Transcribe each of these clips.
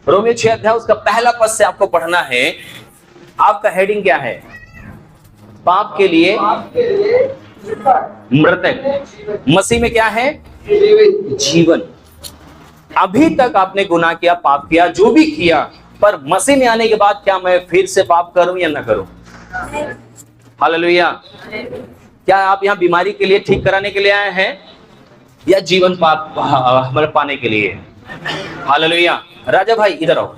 Romeo 6 अध्याय उसका पहला पद से आपको पढ़ना है। आपका हेडिंग क्या है? पाप के लिए मृतक, मसीह में क्या है? जीवन। अभी तक आपने गुनाह किया, पाप किया, जो भी किया, पर मसीह में आने के बाद क्या मैं फिर से पाप करूं या ना करूं? हालेलुया। क्या आप यहाँ बीमारी के लिए ठीक कराने के लिए आए हैं या जीवन पाप हमारे पाने के लिए? हालेलुया। राजा भाई इधर आओ।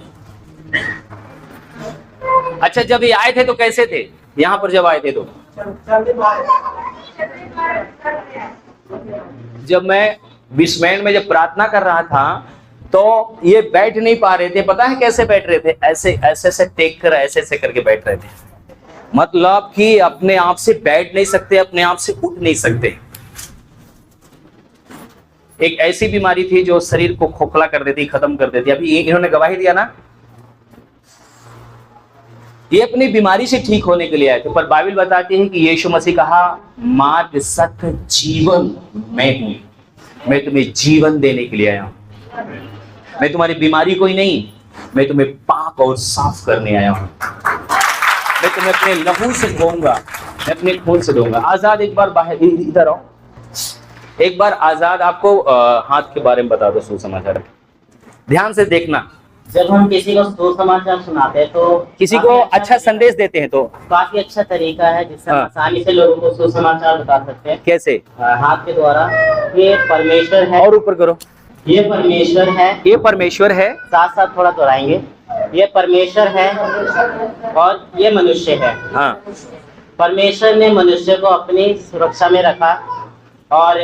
अच्छा, जब ये आए थे तो कैसे थे? यहाँ पर जब आए थे तो जब मैं बेसमेंट में जब प्रार्थना कर रहा था तो ये बैठ नहीं पा रहे थे। पता है कैसे बैठ रहे थे? ऐसे ऐसे से टेक कर ऐसे ऐसे करके बैठ रहे थे। मतलब कि अपने आप से बैठ नहीं सकते, अपने आप से उठ नहीं सकते। एक ऐसी बीमारी थी जो शरीर को खोखला कर देती, खत्म कर देती। अभी इन्होंने गवाही दिया ना, ये अपनी बीमारी से ठीक होने के लिए आए थे। पर बाइबल बताती है कि यीशु मसीह कहा, मार्ग, सत्य, जीवन मैं हूं, मैं तुम्हें जीवन देने के लिए आया हूं। मैं तुम्हारी बीमारी को ही नहीं, मैं तुम्हें पाक और साफ करने आया हूं। मैं तुम्हें अपने लहू से धोऊंगा, मैं अपने खून से धोऊंगा। आजाद एक बार बाहर इधर आओ। एक बार आजाद आपको हाथ के बारे में बता दो। सुसमाचार ध्यान से देखना। जब हम किसी को सुसमाचार सुनाते हैं तो किसी को अच्छा संदेश देते हैं तो काफी अच्छा तरीका है जिससे हम आसानी से लोगों को सुसमाचार बता सकते हैं। कैसे? हाथ के द्वारा। ये परमेश्वर है। और ऊपर करो। ये परमेश्वर है। ये परमेश्वर है। साथ साथ थोड़ा दोहराएंगे। ये परमेश्वर है और ये मनुष्य है। हाँ। परमेश्वर ने मनुष्य को अपनी सुरक्षा में रखा और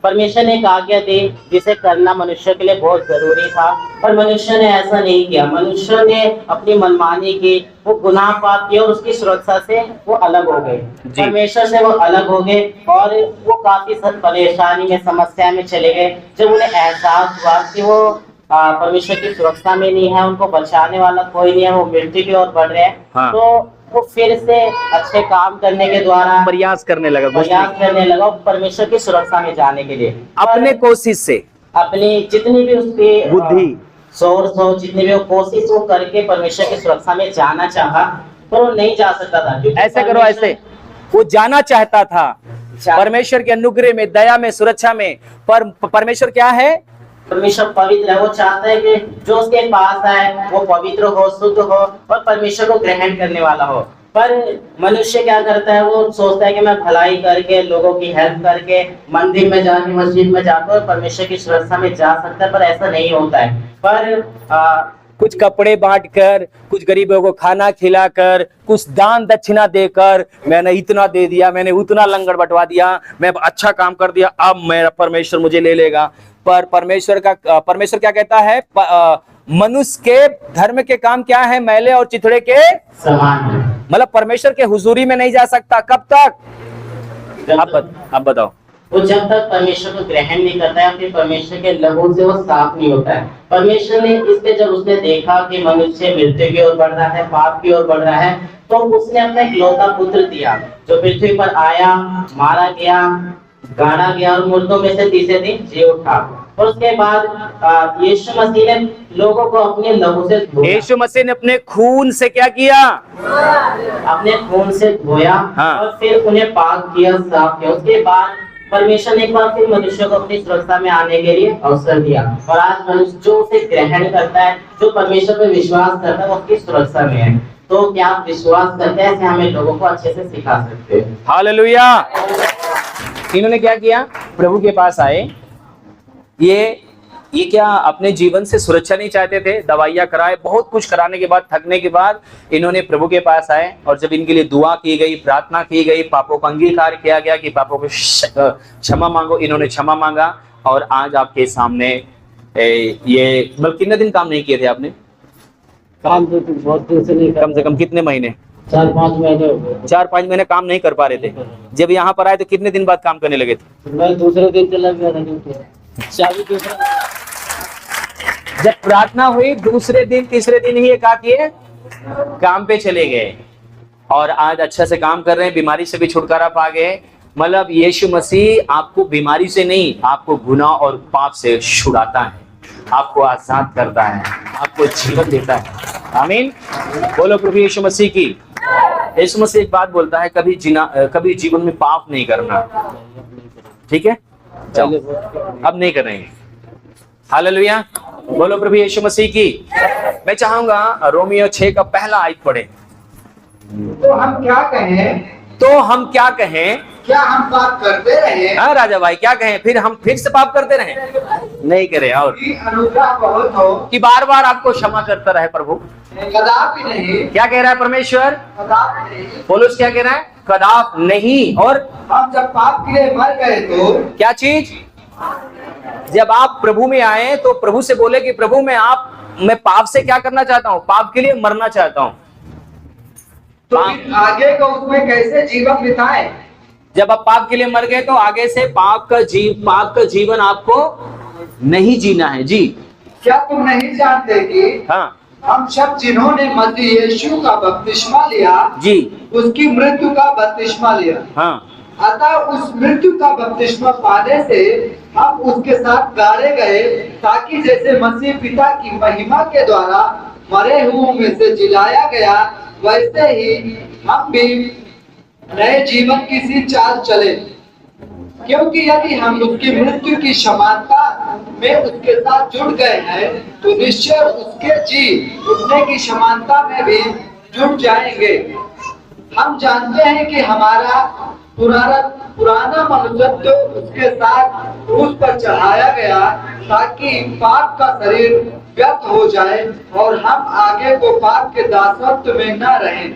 परमेश्वर ने एक आज्ञा दी जिसे करना मनुष्य के लिए बहुत जरूरी था, पर मनुष्य ने ऐसा नहीं किया। मनुष्य ने अपनी मनमानी की, वो गुनाह पाप किया और उसकी सुरक्षा से वो अलग हो गए, परमेश्वर से वो अलग हो गए और वो काफी परेशानी में, समस्या में चले गए। जब उन्हें एहसास हुआ कि वो परमेश्वर की सुरक्षा में नहीं है, उनको बचाने वाला कोई नहीं है, वो मृत्यु की ओर बढ़ रहे हैं, हाँ। तो वो फिर से अच्छे काम करने के द्वारा प्रयास करने लगा परमेश्वर की सुरक्षा में जाने के लिए, अपने कोशिश से, अपनी जितनी भी उसकी बुद्धि, सोर्स हो, जितनी भी वो कोशिश वो करके परमेश्वर की सुरक्षा में जाना चाहा, पर वो नहीं जा सकता था। ऐसे करो, ऐसे वो जाना चाहता था परमेश्वर के अनुग्रह में, दया में, सुरक्षा में, पर परमेश्वर क्या है? परमेश्वर पवित्र है। वो चाहता है कि जो उसके पास आए वो पवित्र हो, शुद्ध हो और परमेश्वर को ग्रहण करने वाला हो। पर मनुष्य क्या करता है? वो सोचता है कि मैं भलाई करके, लोगों की हेल्प करके, मंदिर में जाके, मस्जिद में जाकर परमेश्वर की सुरक्षा में जा सकता है, पर ऐसा नहीं होता है। पर कुछ कपड़े बांटकर, कुछ गरीबों को खाना खिलाकर, कुछ दान दक्षिणा देकर, मैंने इतना दे दिया, मैंने उतना लंगर बंटवा दिया, मैं अच्छा काम कर दिया, अब मेरा परमेश्वर मुझे ले लेगा। पर परमेश्वर क्या कहता है? मनुष्य के धर्म के काम क्या है? मैले और चिथड़े के समान। मतलब परमेश्वर के हुजूरी में नहीं जा सकता। कब तक? अब बताओ। वो जब तक परमेश्वर को ग्रहण नहीं करता है, फिर परमेश्वर के लहू से वो साफ नहीं होता है। परमेश्वर ने इसलिए जब उसने देखा कि मनुष्य मृत्यु की ओर बढ़ रहा है, पाप की ओर बढ़ रहा है, तो उसने अपना इकलौता पुत्र दिया जो पृथ्वी पर आया, मारा गया, गाड़ा गया और मुर्दों में से तीसरे दिन जी उठा। और उसके बाद यीशु मसीह ने लोगों को अपने लहू से धोया। यीशु मसीह ने अपने खून से क्या किया? अपने खून से धोया, हाँ। और फिर उन्हें पाक किया, साफ किया। उसके बाद परमेश्वर ने एक बार फिर मनुष्य को अपनी सुरक्षा में आने के लिए अवसर दिया। और आज मनुष्य जो उसे ग्रहण करता है, जो परमेश्वर पर विश्वास करता है, वो उसकी सुरक्षा में है। तो क्या आप विश्वास करते हैं? हमें लोगों को अच्छे से सिखा सकते हैं। हालेलुया। इन्होंने क्या किया? प्रभु के पास आए। ये क्या अपने जीवन से सुरक्षा नहीं चाहते थे? दवाइयां कराए, बहुत कुछ कराने के बाद, थकने के बाद इन्होंने प्रभु के पास आए और जब इनके लिए दुआ की गई, प्रार्थना की गई, पापों का अंगीकार किया गया कि पापों को क्षमा मांगो, इन्होंने क्षमा मांगा और आज आपके सामने ये मतलब कितने दिन काम नहीं किए थे आपने? काम तो बहुत दिन से नहीं, कम से कम कितने महीने? 4-5 महीने। 4-5 महीने काम नहीं कर पा रहे थे। जब यहाँ पर आए तो कितने दिन बाद काम करने लगे थे? मैं दूसरे दिन चला गया था। जब प्रार्थना हुई दूसरे दिन, तीसरे दिन ही काम पे चले गए और आज अच्छा से काम कर रहे हैं, बीमारी से भी छुटकारा पा गए। मतलब यीशु मसीह आपको बीमारी से नहीं, आपको गुनाह और पाप से छुड़ाता है। आपको आजाद करता है, आपको जीवन देता है। आमीन। बोलो प्रभु यीशु मसीह की। यीशु मसीह एक बात बोलता है, कभी जीवन में पाप नहीं करना। ठीक है, चलो अब नहीं करेंगे। हालेलुया। बोलो प्रभु यीशु मसीह की। मैं चाहूंगा रोमियो 6 का पहला आयत पढ़े। तो हम क्या कहें? क्या हम पाप करते रहे? हाँ राजा भाई, क्या कहें? फिर हम फिर से पाप करते रहे? नहीं करें। और कि अनुग्रह बहुत हो, कि बार बार आपको क्षमा करता रहे प्रभु। कदापि नहीं। क्या कह रहा है परमेश्वर? कदापि नहीं। पौलुस क्या कह रहा है? कदाप नहीं। और हम जब पाप के लिए मर गए तो क्या चीज? जब आप प्रभु में आए तो प्रभु से बोले कि प्रभु मैं पाप से क्या करना चाहता हूँ? पाप के लिए मरना चाहता हूँ। तो फिर आगे को उसमें कैसे जीवन बिताए? जब आप पाप के लिए मर गए तो आगे से पाप का जीवन आपको नहीं जीना है। जी क्या तुम नहीं जानते कि हाँ हम सब जिन्होंने मसीह यीशु का बपतिस्मा लिया, जी उसकी मृत्यु का बपतिस्मा लिया। हाँ। अतः उस मृत्यु का बपतिस्मा पाने से हम उसके साथ गाड़े गए, ताकि जैसे मसीह पिता की महिमा के द्वारा मरे हुओं में से जिलाया गया, वैसे ही हम भी नए जीवन की सी चाल चले। क्योंकि यदि हम उसकी मृत्यु की समानता में उसके साथ जुड़ गए हैं, तो निश्चय उसके जी उठने की समानता में भी जुड़ जाएंगे। हम जानते हैं कि हमारा पुराना मनुष्य उसके साथ क्रूस पर चढ़ाया गया, ताकि पाप का शरीर व्यर्थ हो जाए और हम आगे को पाप के दासत्व में न रहें।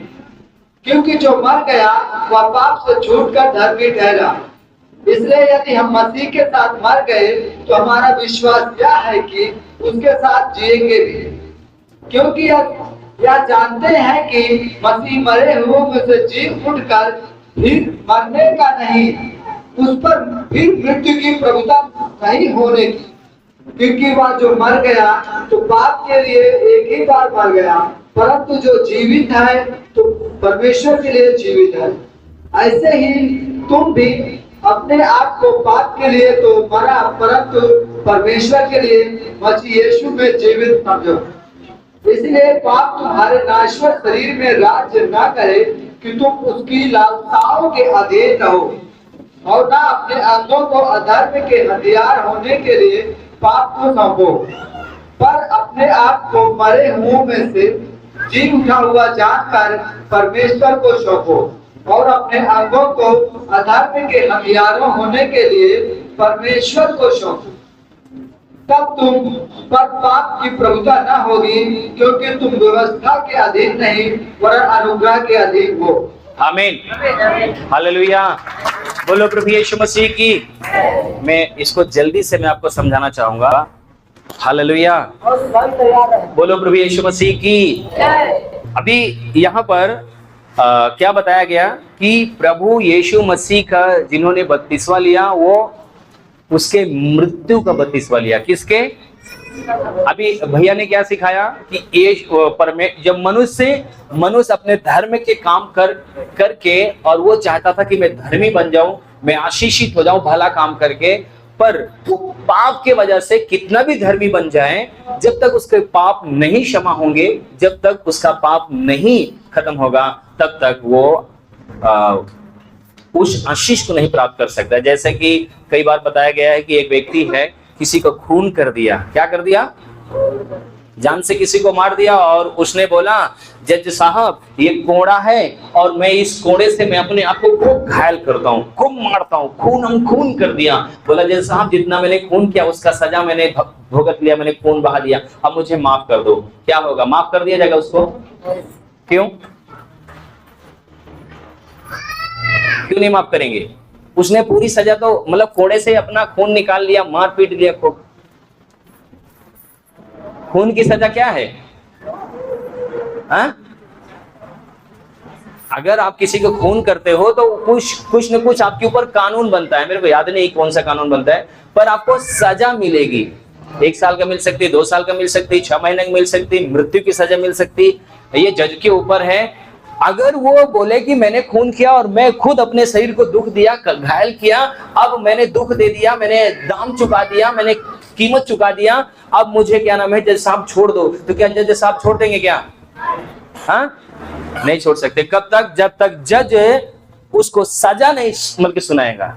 क्योंकि जो मर गया वह पाप से छूटकर धर्मी ठहरा। इसलिए यदि हम मसीह के साथ मर गए तो हमारा विश्वास यह है कि उसके साथ जिएंगे भी। क्योंकि यह जानते हैं कि मसीह मरे हुओं में से जी उठकर फिर मरने का नहीं, उस पर फिर मृत्यु की प्रभुता नहीं होने की। क्योंकि वह जो मर गया तो पाप के लिए एक ही बार मर गया, परंतु जो जीवित है तो परमेश्वर के लिए जीवित है। ऐसे ही तुम भी अपने आप को पाप के लिए तो मरा, परंतु परमेश्वर के लिए मसीह यीशु में जीवित समझो। इसलिए पाप तुम्हारे नाश्वर शरीर में राज्य न करे कि तुम उसकी लालसाओं के अधीन रहो, और ना अपने अंगों को अधर्म के हथियार होने के लिए पाप को सौंपो, पर अपने आप को मरे हुओं में से जी उठा हुआ जानकर परमेश्वर को सौंपो, और अपने अंगों को अधर्म के हथियारों होने के लिए परमेश्वर को सौंपो। तब तुम पर पाप की प्रभुता न होगी, क्योंकि तुम व्यवस्था के अधीन नहीं वरन अनुग्रह के अधीन हो। आमीन। हालेलुया। बोलो प्रभु यीशु मसीह की। मैं इसको जल्दी से मैं आपको समझाना चाहूंगा। हालेलुया। बोलो प्रभु यीशु मसीह की। अभी यहाँ पर क्या बताया गया कि प्रभु यीशु मसीह का जिन्होंने बपतिस्मा लिया वो उसके मृत्यु का बपतिस्मा लिया। किसके? अभी भैया ने क्या सिखाया कि जब मनुष्य अपने धर्म के काम करके और वो चाहता था कि मैं धर्मी बन जाऊं, मैं आशीषित हो जाऊं भला काम करके, पर वो पाप के वजह से कितना भी धर्मी बन जाए, जब तक उसके पाप नहीं क्षमा होंगे, जब तक उसका पाप नहीं खत्म होगा, तब तक वो उस आशीष को नहीं प्राप्त कर सकता। जैसे कि कई बार बताया गया है कि एक व्यक्ति है, किसी को खून कर दिया। क्या कर दिया? जान से किसी को मार दिया, और उसने बोला जज साहब ये कोड़ा है और मैं इस कोड़े से मैं अपने आप को खूब घायल करता हूँ, खूब मारता हूँ, खून कर दिया। बोला जज साहब जितना मैंने खून किया उसका सजा मैंने भुगत लिया, मैंने खून बहा दिया, अब मुझे माफ कर दो। क्या होगा? माफ कर दिया जाएगा उसको? क्यों नहीं माफ करेंगे? उसने पूरी सजा तो मतलब कोड़े से अपना खून निकाल लिया, मार पीट लिया खूब। खून की सजा क्या है? अगर आप किसी को खून करते हो तो कुछ न कुछ आपके ऊपर कानून बनता है। मेरे को याद नहीं कौन सा कानून बनता है, पर आपको सजा मिलेगी। 1 साल का मिल सकती, 2 साल का मिल सकती, 6 महीने की मिल सकती, मृत्यु की सजा मिल सकती। ये जज के ऊपर है। अगर वो बोले कि मैंने खून किया और मैं खुद अपने शरीर को दुख दिया, घायल किया, अब मैंने दुख दे दिया, मैंने दाम चुका दिया, मैंने कीमत चुका दिया, अब मुझे क्या नाम है जज साहब छोड़ दो, तो क्या जज साहब छोड़ देंगे क्या? हाँ, नहीं छोड़ सकते। कब तक? जब तक जज उसको सजा नहीं मतलब सुनाएगा।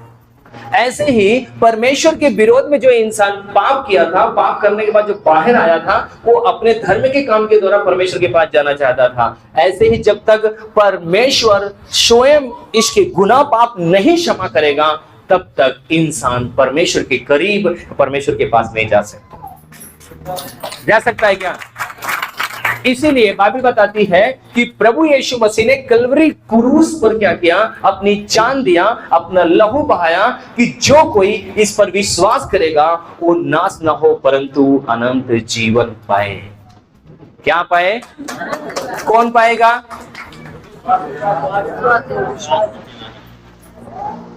ऐसे ही परमेश्वर के विरोध में जो इंसान पाप किया था, पाप करने के बाद जो बाहर आया था, वो अपने धर्म के काम के द्वारा परमेश्वर के पास जाना चाहता था। ऐसे ही जब तक परमेश्वर स्वयं इसके गुनाह पाप नहीं क्षमा करेगा, तब तक इंसान परमेश्वर के करीब, परमेश्वर के पास नहीं जा सकता। जा सकता है क्या? इसीलिए बाइबल बताती है कि प्रभु यीशु मसीह ने कलवरी क्रूस पर क्या किया? अपनी जान दिया, अपना लहू बहाया, कि जो कोई इस पर विश्वास करेगा वो नाश न हो परंतु अनंत जीवन पाए। क्या पाए? कौन पाएगा?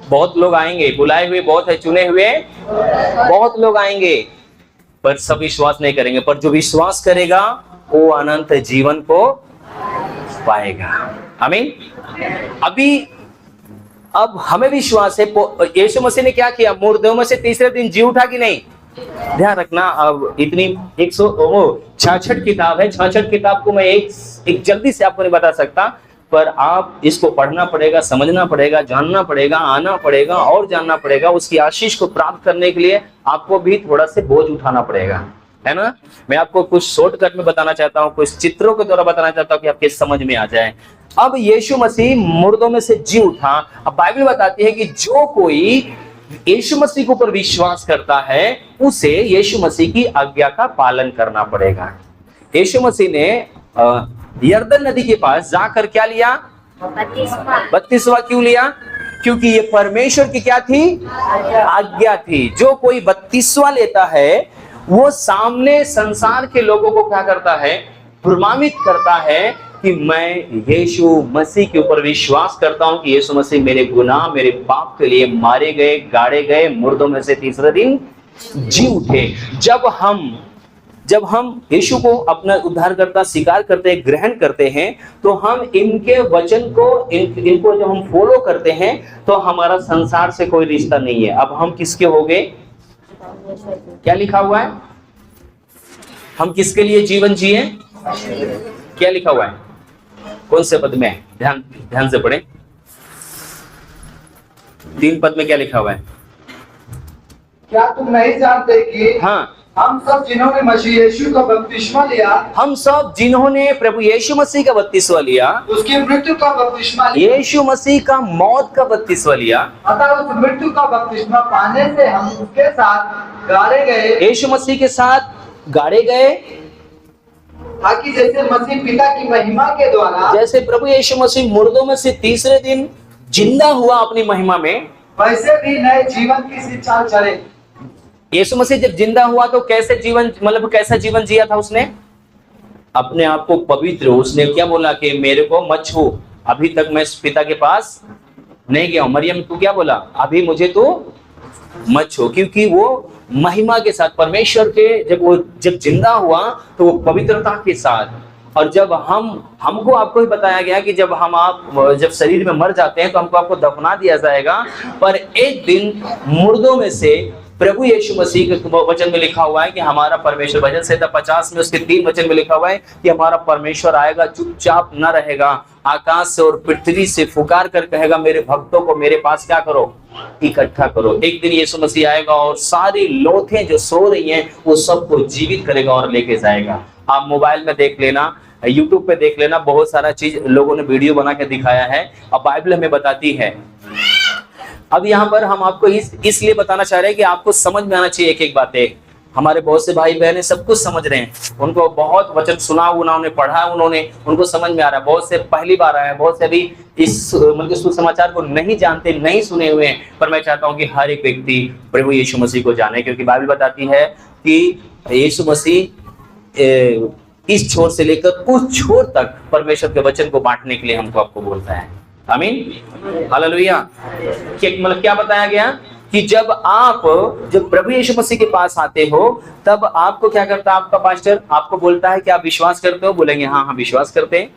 बहुत लोग आएंगे, बुलाए हुए बहुत है, चुने हुए बहुत लोग आएंगे, पर सब विश्वास नहीं करेंगे। पर जो विश्वास करेगा वो अनंत जीवन को पाएगा। आमीन। अब हमें विश्वास है, यीशु मसीह ने क्या किया? मुर्दों में से तीसरे दिन जी उठा कि नहीं? ध्यान रखना, अब इतनी 166 किताब है, 66 किताब को मैं एक जल्दी से आपको नहीं बता सकता, पर आप इसको पढ़ना पड़ेगा, समझना पड़ेगा, जानना पड़ेगा, आना पड़ेगा और जानना पड़ेगा। उसकी आशीष को प्राप्त करने के लिए आपको भी थोड़ा से बोझ उठाना पड़ेगा, है ना। मैं आपको कुछ शॉर्टकट में बताना चाहता हूँ, कुछ चित्रों के द्वारा बताना चाहता हूँ कि आपके समझ में आ जाए। अब यीशु मसीह मुर्दों में से जी उठा। अब बाइबल बताती है कि जो कोई यीशु मसीह के ऊपर विश्वास करता है, उसे यीशु मसीह की आज्ञा का पालन करना पड़ेगा। यीशु मसीह ने यरदन नदी के पास जाकर क्या लिया? बपतिस्मा। क्यों लिया? क्योंकि ये परमेश्वर की क्या थी? आज्ञा थी। जो कोई बपतिस्मा लेता है, वो सामने संसार के लोगों को क्या करता है? प्रमाणित करता है कि मैं यीशु मसीह के ऊपर विश्वास करता हूं कि यीशु मसीह मेरे गुनाह, मेरे पाप के लिए मारे गए, गाड़े गए, मुर्दों में से तीसरे दिन जी उठे। जब हम यीशु को अपना उद्धारकर्ता स्वीकार करते हैं, ग्रहण करते हैं, तो हम इनके वचन को इनको जब हम फॉलो करते हैं, तो हमारा संसार से कोई रिश्ता नहीं है। अब हम किसके हो गए? क्या लिखा हुआ है? हम किसके लिए जीवन जिए? क्या लिखा हुआ है? कौन से पद में? ध्यान से पढ़ें। 3 पद में क्या लिखा हुआ है? क्या तुम नहीं जानते कि हाँ, हम सब जिन्होंने मसीह यीशु का बपतिस्मा लिया, हम सब जिन्होंने प्रभु यीशु मसीह का बपतिस्मा लिया, उसकी मृत्यु का बपतिस्मा लिया, यीशु मसीह का मौत का बपतिस्मा लिया, अतः उस मृत्यु का बपतिस्मा पाने से हम उसके साथ गाड़े गए, यीशु मसीह के साथ गाड़े गए, ताकि जैसे मसीह पिता की महिमा के द्वारा, जैसे प्रभु यीशु मसीह मुर्दों में से तीसरे दिन जिंदा हुआ अपनी महिमा में, वैसे भी नए जीवन की शिक्षा चले। यीशु मसीह जब जिंदा हुआ तो कैसे जीवन, मतलब कैसा जीवन जिया था उसने? अपने आप को पवित्र, उसने क्या बोला कि मेरे को मत छू, अभी तक मैं पिता के पास नहीं गया हूं। मरियम तू क्या बोला? अभी मुझे तो मत छू, क्योंकि वो महिमा के साथ परमेश्वर के जब जिंदा हुआ तो वो पवित्रता के साथ। और जब हमको आपको ही बताया गया कि जब शरीर में मर जाते हैं तो हमको आपको दफना दिया जाएगा, पर एक दिन मुर्दों में से प्रभु यीशु मसीह के वचन में लिखा हुआ है कि हमारा परमेश्वर, भजन संहिता 50 में उसके 3 वचन में लिखा हुआ है कि हमारा परमेश्वर आएगा, चुपचाप न रहेगा, आकाश से और पृथ्वी से पुकार कर कहेगा मेरे भक्तों को मेरे पास क्या करो? इकट्ठा करो। एक दिन यीशु मसीह आएगा और सारी लोथें जो सो रही हैं वो सबको जीवित करेगा और लेके जाएगा। आप मोबाइल में देख लेना, यूट्यूब पे देख लेना, बहुत सारा चीज लोगों ने वीडियो बना के दिखाया है। अब बाइबल हमें बताती है। अब यहाँ पर हम आपको इसलिए बताना चाह रहे हैं कि आपको समझ में आना चाहिए एक एक बातें। हमारे बहुत से भाई बहन सब कुछ समझ रहे हैं, उनको बहुत वचन सुना, उन्होंने पढ़ा, उनको समझ में आ रहा है। बहुत से पहली बार आए हैं, बहुत से अभी इस मतलब सुसमाचार को नहीं जानते, नहीं सुने हुए हैं। पर मैं चाहता हूं कि हर एक व्यक्ति प्रभु यीशु मसीह को जाने, क्योंकि बाइबल बताती है कि यीशु मसीह इस छोर से लेकर उस छोर तक परमेश्वर के वचन को बांटने के लिए हमको आपको बोलता है। आमीन, हालेलुया। मतलब क्या बताया गया कि जब प्रभु यीशु मसीह के पास आते हो तब आपको क्या करता है? आपका पास्टर आपको बोलता है कि आप विश्वास करते हो? बोलेंगे हाँ विश्वास करते हैं।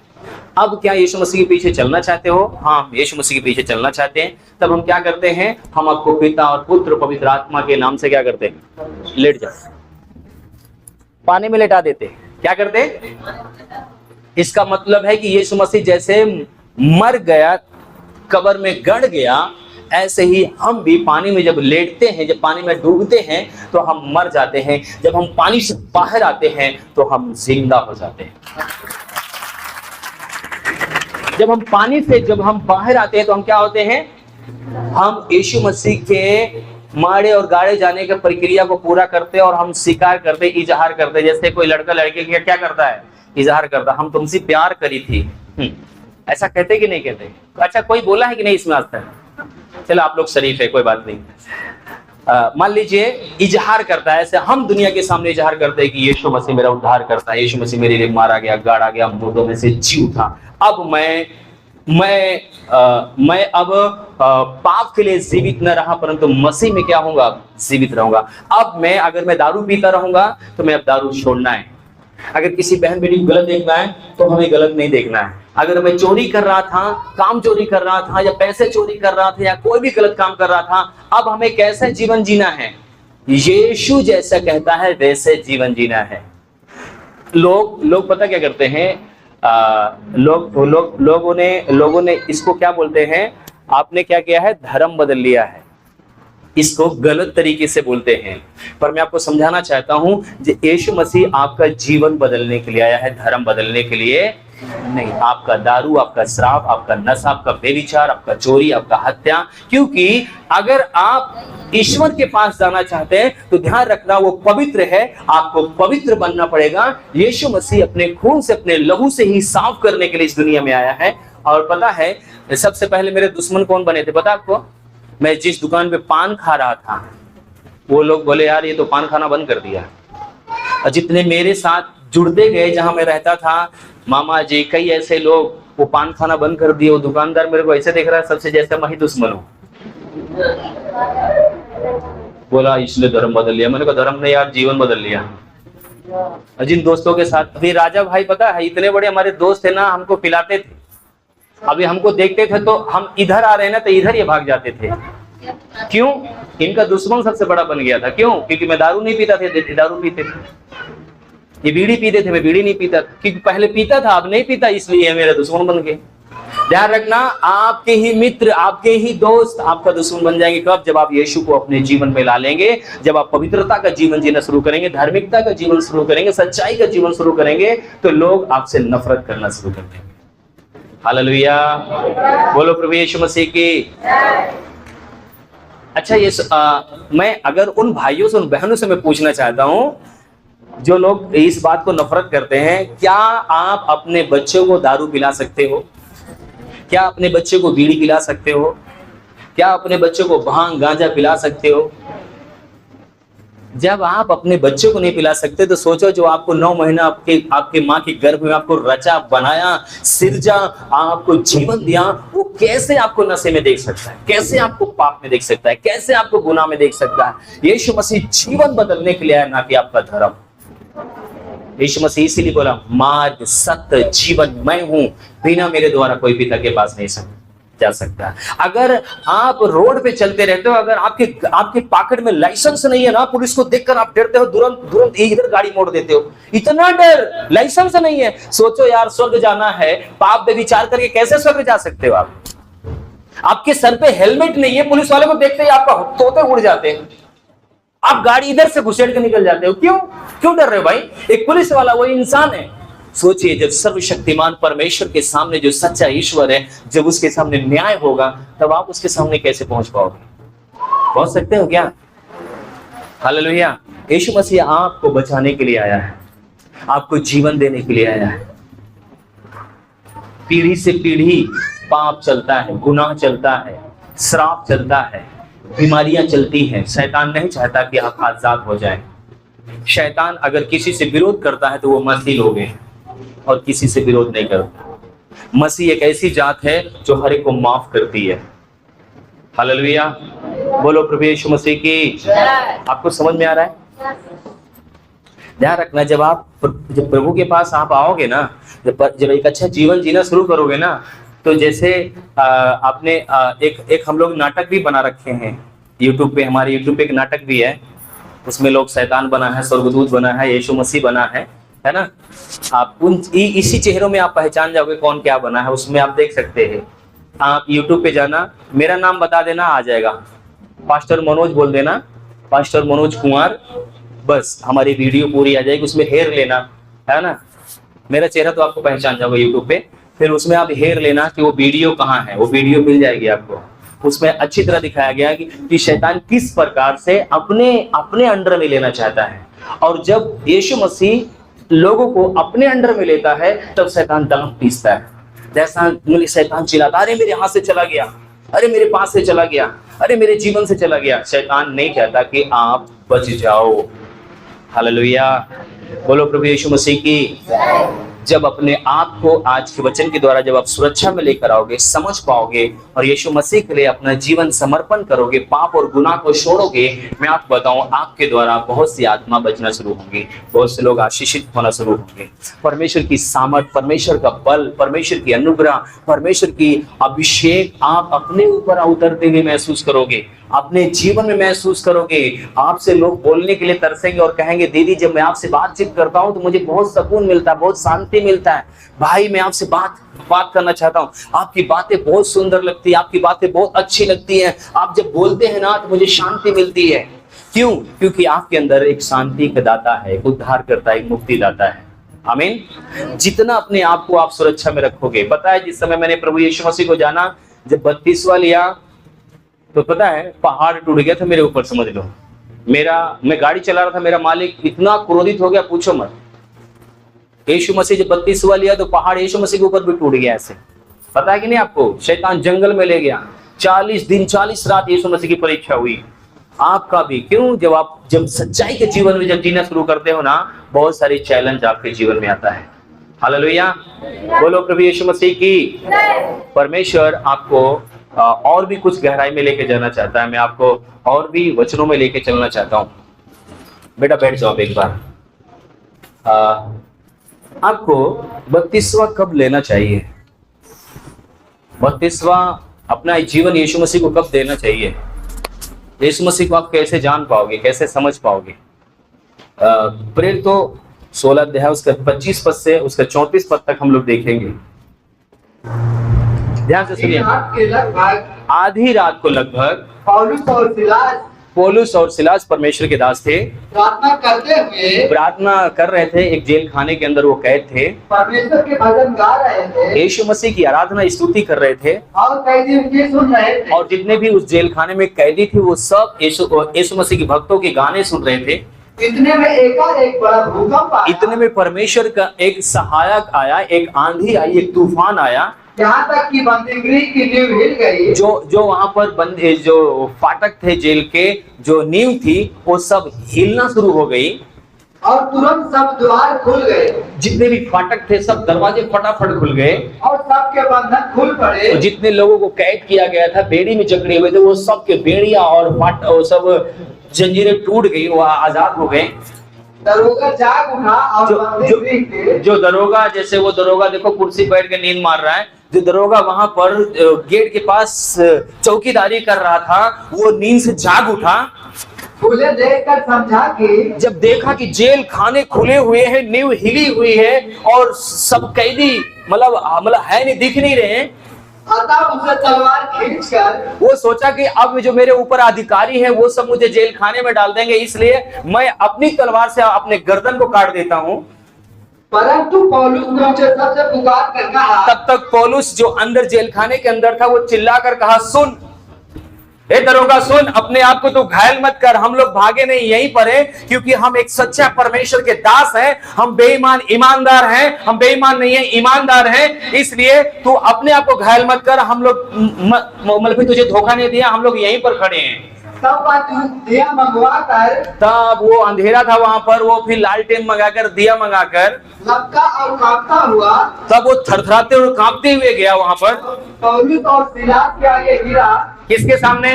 अब क्या यीशु मसीह के पीछे चलना चाहते हो? हाँ, यीशु मसीह के पीछे चलना चाहते हैं। तब हम क्या करते हैं? हम आपको पिता और पुत्र पवित्र आत्मा के नाम से क्या करते हैं? लेट जाओ, पानी में लेटा देते। क्या करते? इसका मतलब है कि यीशु मसीह जैसे मर गया, कब्र में गड़ गया, ऐसे ही हम भी पानी में जब लेटते हैं, जब पानी में डूबते हैं तो हम मर जाते हैं। जब हम पानी से बाहर आते हैं तो हम जिंदा हो जाते हैं। जब हम बाहर आते हैं तो हम क्या होते हैं? हम यीशु मसीह के मारे और गाड़े जाने की प्रक्रिया को पूरा करते हैं और हम स्वीकार करते, इजहार करते। जैसे कोई लड़का लड़के की क्या करता है? इजहार करता, हम तुमसे प्यार करी थी। ऐसा कहते कि नहीं कहते? अच्छा, कोई बोला है कि नहीं इसमें आज तक? चलो आप लोग शरीफ है, कोई बात नहीं। मान लीजिए इजहार करता है, ऐसे हम दुनिया के सामने इजहार करते हैं कि यीशु मसीह मेरा उद्धार करता है, यीशु मसीह मेरे लिए मारा गया, गाड़ा गया, मुर्दों में से जी उठा। अब मैं अब पाप के लिए जीवित न रहा, परंतु मसीह में क्या होगा? जीवित रहूंगा। अब अगर मैं दारू पीता रहूंगा तो मैं अब दारू छोड़ना है। अगर किसी बहन बेटी को गलत देखना है तो हमें गलत नहीं देखना है। अगर मैं चोरी कर रहा था, काम चोरी कर रहा था, या पैसे चोरी कर रहा था, या कोई भी गलत काम कर रहा था, अब हमें कैसे जीवन जीना है? यीशु जैसा कहता है वैसे जीवन जीना है। लोग पता क्या करते हैं? लोगों ने इसको क्या बोलते हैं? आपने क्या किया है? धर्म बदल लिया है। इसको गलत तरीके से बोलते हैं, पर मैं आपको समझाना चाहता हूं कि यीशु मसीह आपका जीवन बदलने के लिए आया है, धर्म बदलने के लिए नहीं। आपका दारू, आपका शराब, आपका नशा, आपका बेविचार, आपका चोरी, आपका हत्या, क्योंकि अगर आप ईश्वर के पास जाना चाहते हैं तो ध्यान रखना वो पवित्र है, आपको पवित्र बनना पड़ेगा। यीशु मसीह अपने खून से, अपने लहू से ही साफ करने के लिए इस दुनिया में आया है। और पता है सबसे पहले मेरे दुश्मन कौन बने थे? पता आपको? मैं जिस दुकान पे पान खा रहा था, वो लोग बोले यार ये तो पान खाना बंद कर दिया। और जितने मेरे साथ जुड़ते गए, जहां मैं रहता था, मामा जी, कई ऐसे लोग, वो पान खाना बंद कर दिए। वो दुकानदार मेरे को ऐसे देख रहा है सबसे जैसे मैं ही दुश्मन हूँ। बोला इसने धर्म बदल लिया। मैंने कहा धर्म ने यार जीवन बदल लिया। जिन दोस्तों के साथ अभी राजा भाई, पता है इतने बड़े हमारे दोस्त थे ना, हमको पिलाते थे। अभी हमको देखते थे तो हम इधर आ रहे हैं ना तो इधर ये भाग जाते थे। क्यों? इनका दुश्मन सबसे बड़ा बन गया था। क्यों? क्योंकि मैं दारू नहीं पीता थे, दारू पीते थे। ये बीड़ी पीते थे, मैं बीड़ी नहीं पीता, क्योंकि पहले पीता था अब नहीं पीता, इसलिए मेरे दुश्मन बन गए। ध्यान रखना, आपके ही मित्र, आपके ही दोस्त आपका दुश्मन बन जाएंगे। कब? जब आप यीशु को अपने जीवन में ला लेंगे, जब आप पवित्रता का जीवन जीना शुरू करेंगे, धार्मिकता का जीवन शुरू करेंगे, सच्चाई का जीवन शुरू करेंगे, तो लोग आपसे नफरत करना शुरू कर देंगे। हालेलुया, बोलो प्रभु यीशु मसीह की। अच्छा, ये मैं अगर उन भाइयों से, उन बहनों से मैं पूछना चाहता हूं जो लोग इस बात को नफरत करते हैं, क्या आप अपने बच्चों को दारू पिला सकते हो? क्या अपने बच्चे को बीड़ी पिला सकते हो? क्या अपने बच्चों को भांग गांजा पिला सकते हो? जब आप अपने बच्चों को नहीं पिला सकते तो सोचो जो आपको 9 महीना आपके माँ के गर्भ में आपको रचा, बनाया, सिरजा, आपको जीवन दिया, वो कैसे आपको नशे में देख सकता है? कैसे आपको पाप में देख सकता है? कैसे आपको गुनाह में देख सकता है? यीशु मसीह जीवन बदलने के लिए आया, ना कि आपका धर्म। यीशु मसीह इसीलिए बोला मार्ग, सत्य, जीवन मैं हूं, बिना मेरे द्वारा कोई पिता के पास नहीं जा सकता। अगर आप रोड पे चलते रहते हो, अगर आपके पॉकेट में लाइसेंस नहीं है ना, पुलिस को देखकर आप डरते हो, तुरंत इधर गाड़ी मोड़ देते हो। इतना डर, लाइसेंस नहीं है। सोचो यार, स्वर्ग जाना है, पाप पे विचार करके कैसे स्वर्ग जा सकते हो आप? आपके सर पे हेलमेट नहीं है, पुलिस वाले को देखते ही आपका तोते उड़ जाते हैं, आप गाड़ी इधर से घुसेड़ के निकल जाते हो। क्यों डर रहे हो भाई? एक पुलिस वाला वो इंसान है। सोचिए, जब सर्वशक्तिमान परमेश्वर के सामने जो सच्चा ईश्वर है, जब उसके सामने न्याय होगा, तब आप उसके सामने कैसे पहुंच पाओगे? पहुंच सकते हो क्या? हालेलुया। यीशु मसीह आपको बचाने के लिए आया है, आपको जीवन देने के लिए आया है। पीढ़ी से पीढ़ी पाप चलता है, गुनाह चलता है, श्राप चलता है, बीमारियां चलती हैं। शैतान नहीं चाहता कि आप आजाद हो जाएं। शैतान अगर किसी से विरोध करता है तो वो मसीह लोग हैं, और किसी से विरोध नहीं करता। मसीह एक ऐसी जात है जो हर एक को माफ करती है। हालेलुया, बोलो प्रभु यीशु मसीह की। आपको समझ में आ रहा है? ध्यान रखना, जब प्रभु के पास आप आओगे ना, जब एक अच्छा जीवन जीना शुरू करोगे ना, तो जैसे आपने एक हम लोग नाटक भी बना रखे हैं यूट्यूब पे, हमारे यूट्यूब पे एक नाटक भी है, उसमें लोग शैतान बना है, स्वर्गदूत बना है, यीशु मसीह बना है ना। आप इसी चेहरों में आप पहचान जाओगे कौन क्या बना है, उसमें आप देख सकते हैं। आप यूट्यूब पे जाना, मेरा नाम बता देना, आ जाएगा, पास्टर मनोज बोल देना, पास्टर मनोज कुमार, बस हमारी वीडियो पूरी आ जाएगी। उसमें हेर लेना, है ना, मेरा चेहरा तो आपको पहचान जाओगे यूट्यूब पे, फिर उसमें आप हेर लेना कि वो वीडियो कहाँ है, वो वीडियो मिल जाएगी आपको। उसमें अच्छी तरह दिखाया गया कि शैतान किस प्रकार से अपने अंडर में लेना चाहता है, और जब यीशु मसीह लोगों को अपने अंडर में लेता है तब शैतान दांत पीसता है। जैसा शैतान चिल्लाता, अरे मेरे हाथ से चला गया, अरे मेरे पास से चला गया, अरे मेरे जीवन से चला गया। शैतान नहीं चाहता कि आप बच जाओ। हालेलुया, बोलो प्रभु यीशु मसीह की। जब अपने आप को आज के वचन के द्वारा जब आप सुरक्षा में लेकर आओगे, समझ पाओगे और यीशु मसीह के लिए अपना जीवन समर्पण करोगे, पाप और गुनाह को छोड़ोगे, मैं आपको बताऊं आपके द्वारा बहुत सी आत्मा बचना शुरू होंगी, बहुत से लोग आशीषित होना शुरू होंगे। परमेश्वर की सामर्थ, परमेश्वर का बल, परमेश्वर की अनुग्रह, परमेश्वर की अभिषेक आप अपने ऊपर उतरते हुए महसूस करोगे, अपने जीवन में महसूस करोगे। आपसे लोग बोलने के लिए तरसेंगे और कहेंगे, दीदी जब मैं आपसे बातचीत करता हूं तो मुझे बहुत सुकून मिलता है, बहुत शांति मिलता है। भाई मैं आपसे बात करना चाहता हूं, आपकी बातें बहुत सुंदर लगती है, आपकी बातें बहुत अच्छी लगती हैं, आप जब बोलते हैं ना तो मुझे शांति मिलती है। क्यों? क्योंकि आपके अंदर एक शांति का दाता है, एक उद्धार करता है, एक मुक्ति दाता है। आमीन। जितना अपने आप को आप सुरक्षा में रखोगे, पता है जिस समय मैंने प्रभु यीशु मसीह को जाना, जब 32वां लिया तो पता है पहाड़ टूट गया था मेरे ऊपर, समझ लो। मैं गाड़ी चला रहा था, मेरा मालिक इतना क्रोधित हो गया, पूछो मत। यीशु मसीह जब 32वां लिया तो पहाड़ यीशु मसीह के ऊपर भी टूट गया ऐसे, पता है कि नहीं आपको? शैतान जंगल में ले गया, 40 दिन 40 रात यीशु मसीह की परीक्षा हुई, आपका भी। क्यों? जब सच्चाई के जीवन में जब जीना शुरू करते हो ना, बहुत सारे चैलेंज आपके जीवन में आता है। हालेलुया, बोलो प्रभु यीशु मसीह की। परमेश्वर आपको और भी कुछ गहराई में लेके जाना चाहता है, मैं आपको और भी वचनों में लेके चलना चाहता हूं। बेटा बैठ जाओ एक बार। आपको 32वां कब लेना चाहिए? 32वां अपना जीवन यीशु मसीह को कब देना चाहिए? यीशु मसीह को आप कैसे जान पाओगे, कैसे समझ पाओगे? प्रेरित तो 16 अध्याय उसका 25 पद से उसका 34 पद तक हम लोग देखेंगे। ध्यान से सुनिए। आधी रात को लगभग पौलुस और सिलास परमेश्वर के दास थे, प्रार्थना कर रहे थे। एक जेल खाने के अंदर वो कैद थे, परमेश्वर के भजन गा रहे थे, यीशु मसीह की आराधना स्तुति कर रहे थे, और कैदी उनकी सुन रहे थे। और जितने भी उस जेल खाने में कैदी थे वो सब यीशु मसीह के भक्तों के गाने सुन रहे थे। इतने में एक बड़ा भूकंप आया, इतने में परमेश्वर का एक सहायक आया, एक आंधी आई, एक तूफान आया, यहाँ तक कि बंदीगृह की नींव हिल गई। जो वहां पर जो फाटक थे जेल के, जो नींव थी, वो सब हिलना शुरू हो गई, और तुरंत सब द्वार खुल गए। जितने भी फाटक थे सब दरवाजे फटाफट खुल गए, और सबके बंधन खुल पड़े। जितने लोगों को कैद किया गया था, बेड़ी में जकड़े हुए थे, वो सबके बेड़िया और सब जंजीरें टूट गई, वो आजाद हो गए। दरोगा जाग उठा और जो दरोगा, जैसे वो दरोगा देखो कुर्सी बैठ के नींद मार रहा है, जो दरोगा वहां पर गेट के पास चौकीदारी कर रहा था, वो नींद से जाग उठा। खुले देखकर समझा कि, जब देखा कि जेल खाने खुले हुए हैं, नींव हिली हुई है और सब कैदी मतलब है नहीं, दिख नहीं रहे, अतः उसे तलवार खींचकर, वो सोचा कि अब जो मेरे ऊपर अधिकारी हैं वो सब मुझे जेल खाने में डाल देंगे, इसलिए मैं अपनी तलवार से अपने गर्दन को काट देता हूं। परंतु पौलुस ने उसे सबसे पुकार कर कहा, तब तक पौलुस जो अंदर जेल खाने के अंदर था, वो चिल्लाकर कहा, सुन ए दरोगा सुन, अपने आप को तो घायल मत कर, हम लोग भागे नहीं, यहीं पर है, क्योंकि हम एक सच्चा परमेश्वर के दास हैं, हम बेईमान ईमानदार हैं, हम बेईमान नहीं है, ईमानदार हैं, इसलिए तू अपने आप को घायल मत कर, हम लोग मतलब तुझे धोखा नहीं दिया, हम लोग यहीं पर खड़े हैं। दिया मंगवाकर, तब वो अंधेरा था वहां पर, वो फिर लालटेन मंगाकर, दिया मंगाकर, लपका और कांपता हुआ, तब वो थरथराते और कांपते हुए गया वहां पर, पौलुस और सिलास के आगे गिरा। किसके सामने?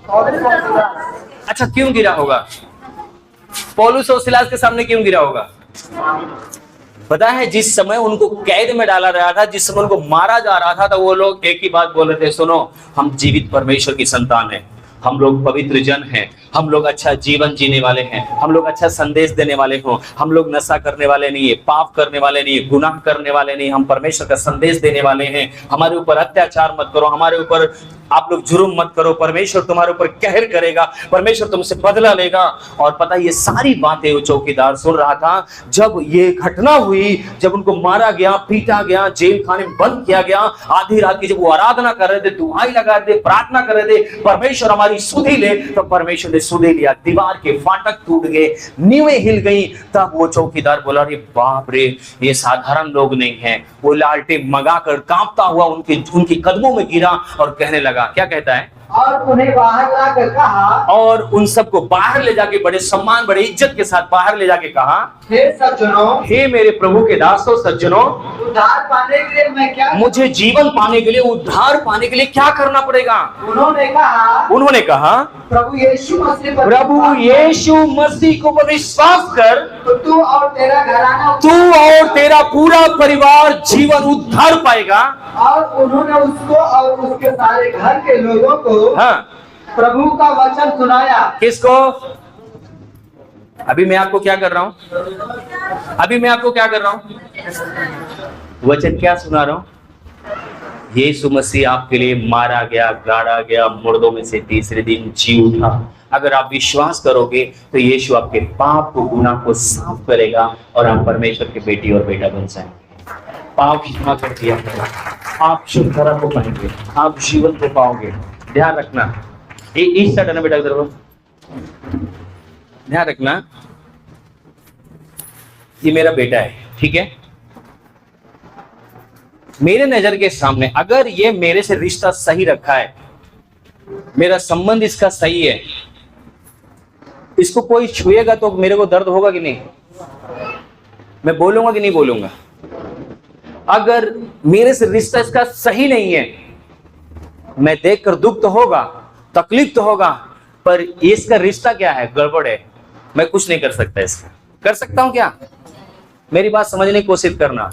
पौलुस और सिलास। अच्छा, क्यों गिरा होगा? पौलुस और सिलास के सामने क्यों गिरा होगा? पता है, जिस समय उनको कैद में डाला रहा था, जिस समय उनको मारा जा रहा था, तो वो लोग एक ही बात बोल रहे थे, सुनो, हम जीवित परमेश्वर की संतान हैं, हम लोग पवित्र जन हैं, हम लोग अच्छा जीवन जीने वाले हैं, हम लोग अच्छा संदेश देने वाले हों, हम लोग नशा करने वाले नहीं है, पाप करने वाले नहीं है, गुनाह करने वाले नहीं, हम परमेश्वर का संदेश देने वाले हैं। हमारे ऊपर अत्याचार मत करो, हमारे ऊपर आप लोग जुर्म मत करो, परमेश्वर तुम्हारे ऊपर कहर करेगा, परमेश्वर तुमसे बदला लेगा। और पता, ये सारी बातें वो चौकीदार सुन रहा था। जब ये घटना हुई, जब उनको मारा गया, पीटा गया, जेल खाने में बंद किया गया, आधी रात की जब वो आराधना कर रहे थे, दुहाई लगा रहे थे, प्रार्थना कर रहे थे, परमेश्वर हमारी सुधि ले, तो परमेश्वर ने सुधि लिया। दीवार के फाटक टूट गए, नींवें हिल गई। तब वो चौकीदार बोला, अरे बाप रे, ये साधारण लोग नहीं है। वो लालटेन मंगाकर कांपता हुआ उनके कदमों में गिरा और कहने लगा, क्या कहता है? और उन्हें बाहर लाकर कहा, और उन सबको बाहर ले जाके बड़े सम्मान, बड़े इज्जत के साथ बाहर ले जाके कहा, हे सज्जनों, हे मेरे प्रभु के दासों, सज्जनों, उद्धार पाने के लिए मैं क्या, मुझे जीवन पाने के लिए, उद्धार पाने के लिए क्या करना पड़ेगा? उन्होंने कहा, प्रभु यीशु मसीह पर, प्रभु यीशु मसीह को विश्वास कर, तो तू और तेरा घराना, तू और तेरा पूरा परिवार जीवन उद्धार पाएगा। और उन्होंने उसको और उसके सारे घर के लोगों को हाँ, प्रभु का वचन सुनाया। किसको? अभी मैं आपको क्या कर रहा हूं? अभी मैं आपको क्या कर रहा हूं? वचन क्या सुना रहा हूं? यीशु मसीह आपके लिए मारा गया, गाड़ा गया, मुर्दों में से तीसरे दिन जी उठा। अगर आप विश्वास करोगे तो यीशु आपके पाप को, गुनाह को साफ करेगा और आप परमेश्वर के बेटी और बेटा बन जाएंगे। पाप क्षमा कर दिया, आप शुद्धता को पाएंगे, आप जीवन को पाओगे। ध्यान रखना, इस साइड ना बेटा, इधर को ध्यान रखना, ये मेरा बेटा है, ठीक है? मेरे नजर के सामने अगर ये मेरे से रिश्ता सही रखा है, मेरा संबंध इसका सही है, इसको कोई छुएगा तो मेरे को दर्द होगा कि नहीं? मैं बोलूंगा कि नहीं बोलूंगा? अगर मेरे से रिश्ता इसका सही नहीं है, मैं देखकर दुख तो होगा, तकलीफ तो होगा, पर इसका रिश्ता क्या है, गड़बड़ है, मैं कुछ नहीं कर सकता। इसका कर सकता हूं क्या? मेरी बात समझने की कोशिश करना।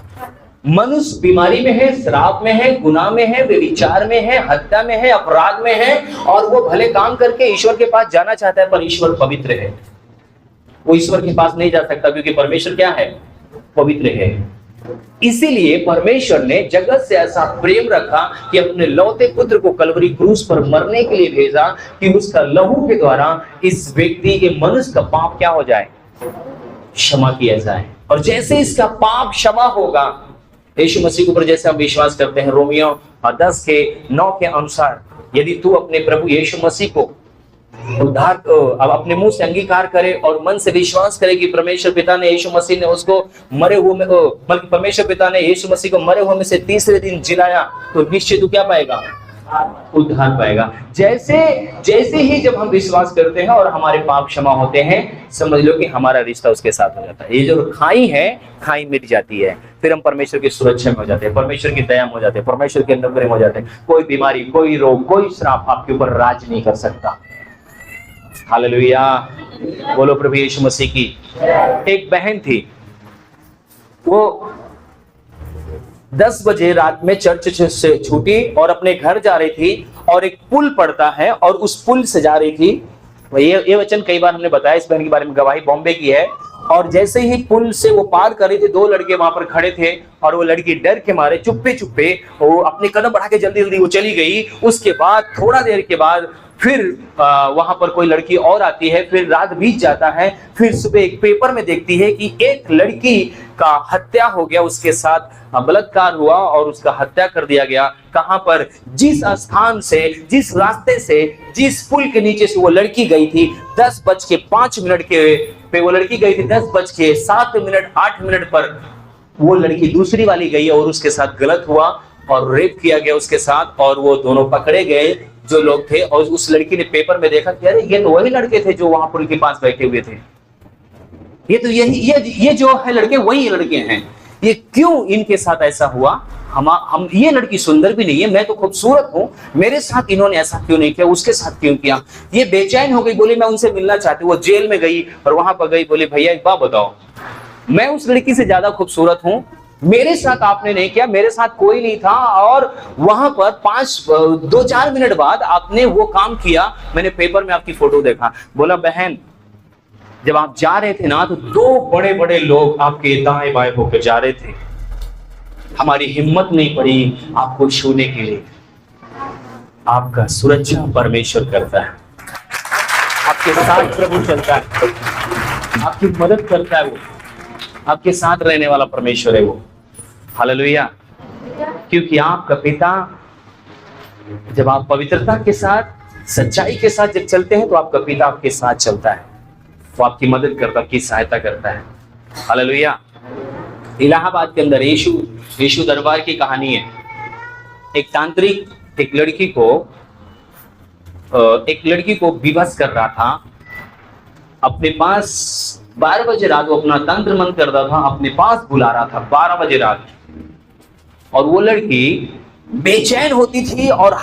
मनुष्य बीमारी में है, श्राप में है, गुनाह में है, व्यभिचार में है, हत्या में है, अपराध में है, और वो भले काम करके ईश्वर के पास जाना चाहता है, पर ईश्वर पवित्र है। वो ईश्वर के पास नहीं जा सकता, क्योंकि परमेश्वर क्या है? पवित्र है। इसीलिए परमेश्वर ने जगत से ऐसा प्रेम रखा कि अपने लौते पुत्र को कलवरी क्रूस पर मरने के लिए भेजा, कि उसका लहू के द्वारा इस व्यक्ति के, मनुष्य का पाप क्या हो जाए? क्षमा किया जाए। और जैसे इसका पाप क्षमा होगा, यीशु मसीह के ऊपर जैसे हम विश्वास करते हैं, रोमियो 10:9 के अनुसार, यदि तू अपने प्रभु यीशु मसीह को उद्धार अब अपने मुंह से अंगीकार करे और मन से विश्वास करे कि परमेश्वर पिता ने यीशु मसीह ने उसको मरे हुए में, बल्कि परमेश्वर पिता ने यीशु मसीह को मरे हुए में से तीसरे दिन जिलाया, तो निश्चित तू क्या पाएगा? उद्धार पाएगा। जैसे ही जब हम विश्वास करते हैं और हमारे पाप क्षमा होते हैं, समझ लो कि हमारा रिश्ता उसके साथ हो जाता है। ये जो खाई है, खाई मिट जाती है, फिर हम परमेश्वर की सुरक्षा में हो जाते हैं, परमेश्वर की दया में हो जाते हैं, परमेश्वर के अनुग्रह में हो जाते हैं। कोई बीमारी, कोई रोग, कोई श्राप आपके ऊपर राज नहीं कर सकता। हालेलुया, बोलो प्रभु यीशु मसीह की। एक बहन थी, वो 10 बजे रात में चर्च से छूटी और अपने घर जा रही थी, और एक पुल पड़ता है और उस पुल से जा रही थी। ये वचन कई बार हमने बताया, इस बहन के बारे में गवाही बॉम्बे की है। और जैसे ही पुल से वो पार कर रही थी, 2 लड़के वहां पर खड़े थे, और वो लड़की डर के मारे चुप्पे चुप्पे वो अपने कदम बढ़ा के जल्दी जल्दी वो चली गई। उसके बाद थोड़ा देर के बाद फिर वहां पर कोई लड़की और आती है, फिर रात बीत जाता है, फिर सुबह एक पेपर में देखती है कि एक लड़की का हत्या हो गया, उसके साथ बलात्कार हुआ और उसका हत्या कर दिया गया। कहां पर? जिस स्थान से, जिस रास्ते से, जिस पुल के नीचे से वो लड़की गई थी, 10:05 पे वो लड़की गई थी, 10:07 पर वो लड़की दूसरी वाली गई और उसके साथ गलत हुआ और रेप किया गया उसके साथ, और वो दोनों पकड़े गए जो लोग थे। और उस लड़की ने पेपर में देखा कि अरे ये तो वही लड़के थे जो वहां पुल के पास बैठे हुए थे, ये तो ये जो है लड़के वही लड़के हैं। ये क्यों इनके साथ ऐसा हुआ, हम ये लड़की सुंदर भी नहीं है, मैं तो खूबसूरत हूँ, मेरे साथ इन्होंने ऐसा क्यों नहीं किया, उसके साथ क्यों किया। ये बेचैन हो गई, बोली मैं उनसे मिलना चाहती हूँ। वो जेल में गई और वहां पर गई, बोली भैया एक बात बताओ, मैं उस लड़की से ज्यादा खूबसूरत हूँ, मेरे साथ आपने नहीं किया, मेरे साथ कोई नहीं था, और वहां पर 2-4 मिनट बाद आपने वो काम किया, मैंने पेपर में आपकी फोटो देखा। बोला बहन जब आप जा रहे थे ना तो 2 बड़े बड़े लोग आपके दाएं बाएं होकर जा रहे थे, हमारी हिम्मत नहीं पड़ी आपको छूने के लिए। आपका सुरक्षा परमेश्वर करता है, आपके साथ प्रभु चलता है, आपकी मदद करता है, वो आपके साथ रहने वाला परमेश्वर है वो। हालेलुया। क्योंकि आपका पिता, जब आप पवित्रता के साथ सच्चाई के साथ जब चलते हैं तो आपका पिता आपके साथ चलता है, वो आपकी मदद करता है, आपकी सहायता करता है। हालेलुया। इलाहाबाद के अंदर यीशु दरबार की कहानी है। एक तांत्रिक एक लड़की को विवश कर रहा था, अपने पास 12 बजे रात वो अपना तंत्र मंत्र करता था, अपने पास बुला रहा था 12 बजे रात, और वो लड़की बेचैन होती थी और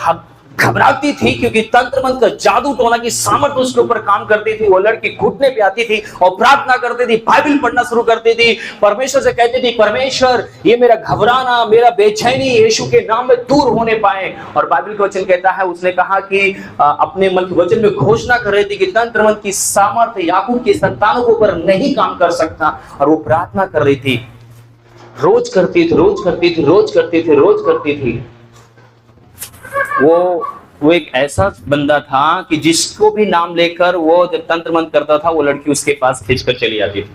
घबराती थी, क्योंकि तंत्र मंत्र का जादू टोना की सामर्थ्य उसके ऊपर काम करती थी। वो लड़की घुटने पे आती थी और प्रार्थना करती थी, बाइबल पढ़ना शुरू करती थी, परमेश्वर से कहती थी परमेश्वर ये मेरा घबराना, मेरा बेचैनी यीशु के नाम में दूर होने पाए। और बाइबल का वचन कहता है, उसने कहा कि अपने मन के वचन में घोषणा कर रही थी कि तंत्र मंत्र की सामर्थ्य याकूब की संतानों के ऊपर नहीं काम कर सकता, और वो प्रार्थना कर रही थी, रोज करती थी, रोज करती थी, रोज करती थी, रोज करती थी। वो एक ऐसा बंदा था कि जिसको भी नाम लेकर वो जब तंत्र मंत्र करता था, वो लड़की उसके पास खींचकर चली जाती थी।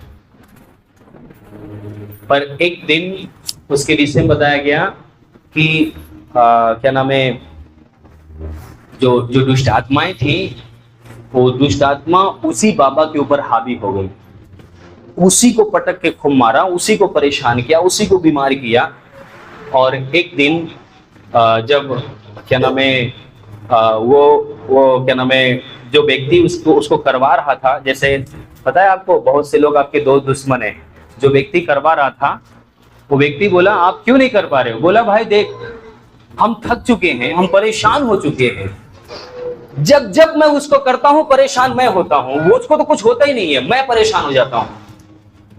पर एक दिन उसके विषय में बताया गया कि क्या नाम है, जो दुष्ट आत्माएं थी, वो दुष्ट आत्मा उसी बाबा के ऊपर हावी हो गई, उसी को पटक के खूब मारा, उसी को परेशान किया, उसी को बीमार किया। और एक दिन जब क्या नाम है वो क्या नाम है, जो व्यक्ति उसको करवा रहा था, जैसे पता है आपको बहुत से लोग आपके दोस्त दुश्मन है, जो व्यक्ति करवा रहा था वो व्यक्ति बोला आप क्यों नहीं कर पा रहे हो। बोला भाई देख हम थक चुके हैं, हम परेशान हो चुके हैं, जब जब मैं उसको करता हूं परेशान मैं होता हूं, वो उसको तो कुछ होता ही नहीं है, मैं परेशान हो जाता हूं।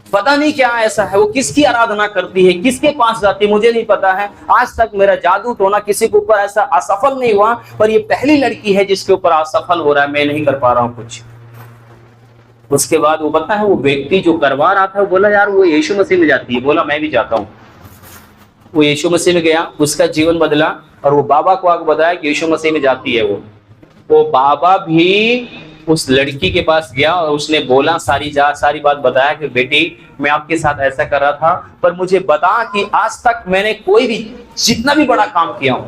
पता नहीं क्या ऐसा है, वो किसकी आराधना करती है, किसके पास जाती है, मुझे नहीं पता है। आज तक मेरा जादू टोना किसी के ऊपर ऐसा असफल नहीं हुआ, पर ये पहली लड़की है जिसके ऊपर असफल हो रहा है, मैं नहीं कर पा रहा हूं कुछ। उसके बाद वो पता है, वो व्यक्ति जो करवा रहा था वो बोला यार वो यीशु मसीह में जाती है। बोला मैं भी जाता हूँ। वो यीशु मसीह में गया, उसका जीवन बदला, और वो बाबा को आगे बताया कि यीशु मसीह में जाती है वो बाबा भी उस लड़की के पास गया और उसने बोला सारी बात बताया कि बेटी मैं आपके साथ ऐसा कर रहा था, पर मुझे बता कि आज तक मैंने कोई भी जितना भी बड़ा काम किया हूं,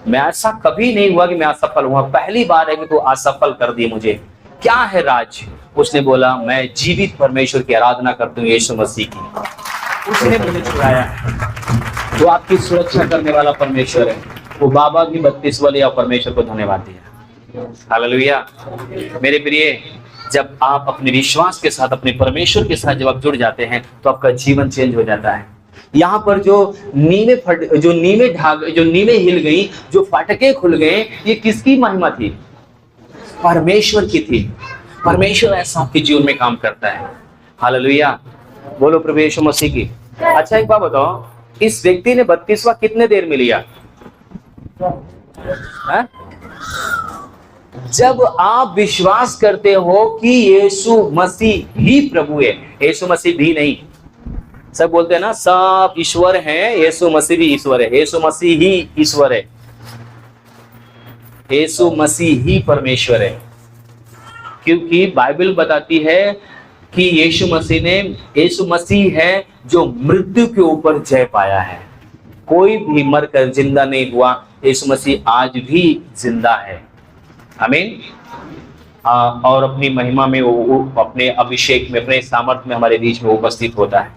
मैं ऐसा कभी नहीं हुआ कि मैं असफल हुआ, पहली बार है कि तू असफल कर दिए मुझे, क्या है राज। उसने बोला मैं जीवित परमेश्वर की आराधना करती हूँ, यीशु मसीह की, उसने मुझे छुड़ाया। वो आपकी सुरक्षा करने वाला परमेश्वर है। वो बाबा भी 32 वाले परमेश्वर को धन्यवाद दिया। हालेलुया। मेरे प्रिय, जब आप अपने विश्वास के साथ अपने परमेश्वर के साथ जब आप जुड़ जाते हैं तो आपका जीवन चेंज हो जाता है। यहाँ पर जो नींवें हिल गई, जो फाटके खुल गए, ये किसकी महिमा थी? परमेश्वर की थी। परमेश्वर ऐसा आपके जीवन में काम करता है। हालेलुया, बोलो प्रभु यीशु मसीह की। अच्छा एक बात बताओ, इस व्यक्ति ने 32वां कितने देर में लिया? जब आप विश्वास करते हो कि यीशु मसीह ही प्रभु है, यीशु मसीह भी नहीं, सब बोलते हैं ना सब ईश्वर हैं, यीशु मसीह भी ईश्वर है, यीशु मसीह ही ईश्वर है, यीशु मसीह ही परमेश्वर है। क्योंकि बाइबल बताती है कि यीशु मसीह है जो मृत्यु के ऊपर जय पाया है। कोई भी मरकर जिंदा नहीं हुआ, यीशु मसीह आज भी जिंदा है। आमीन। और अपनी महिमा में वो अपने अभिषेक में, अपने सामर्थ्य में हमारे बीच में उपस्थित होता है।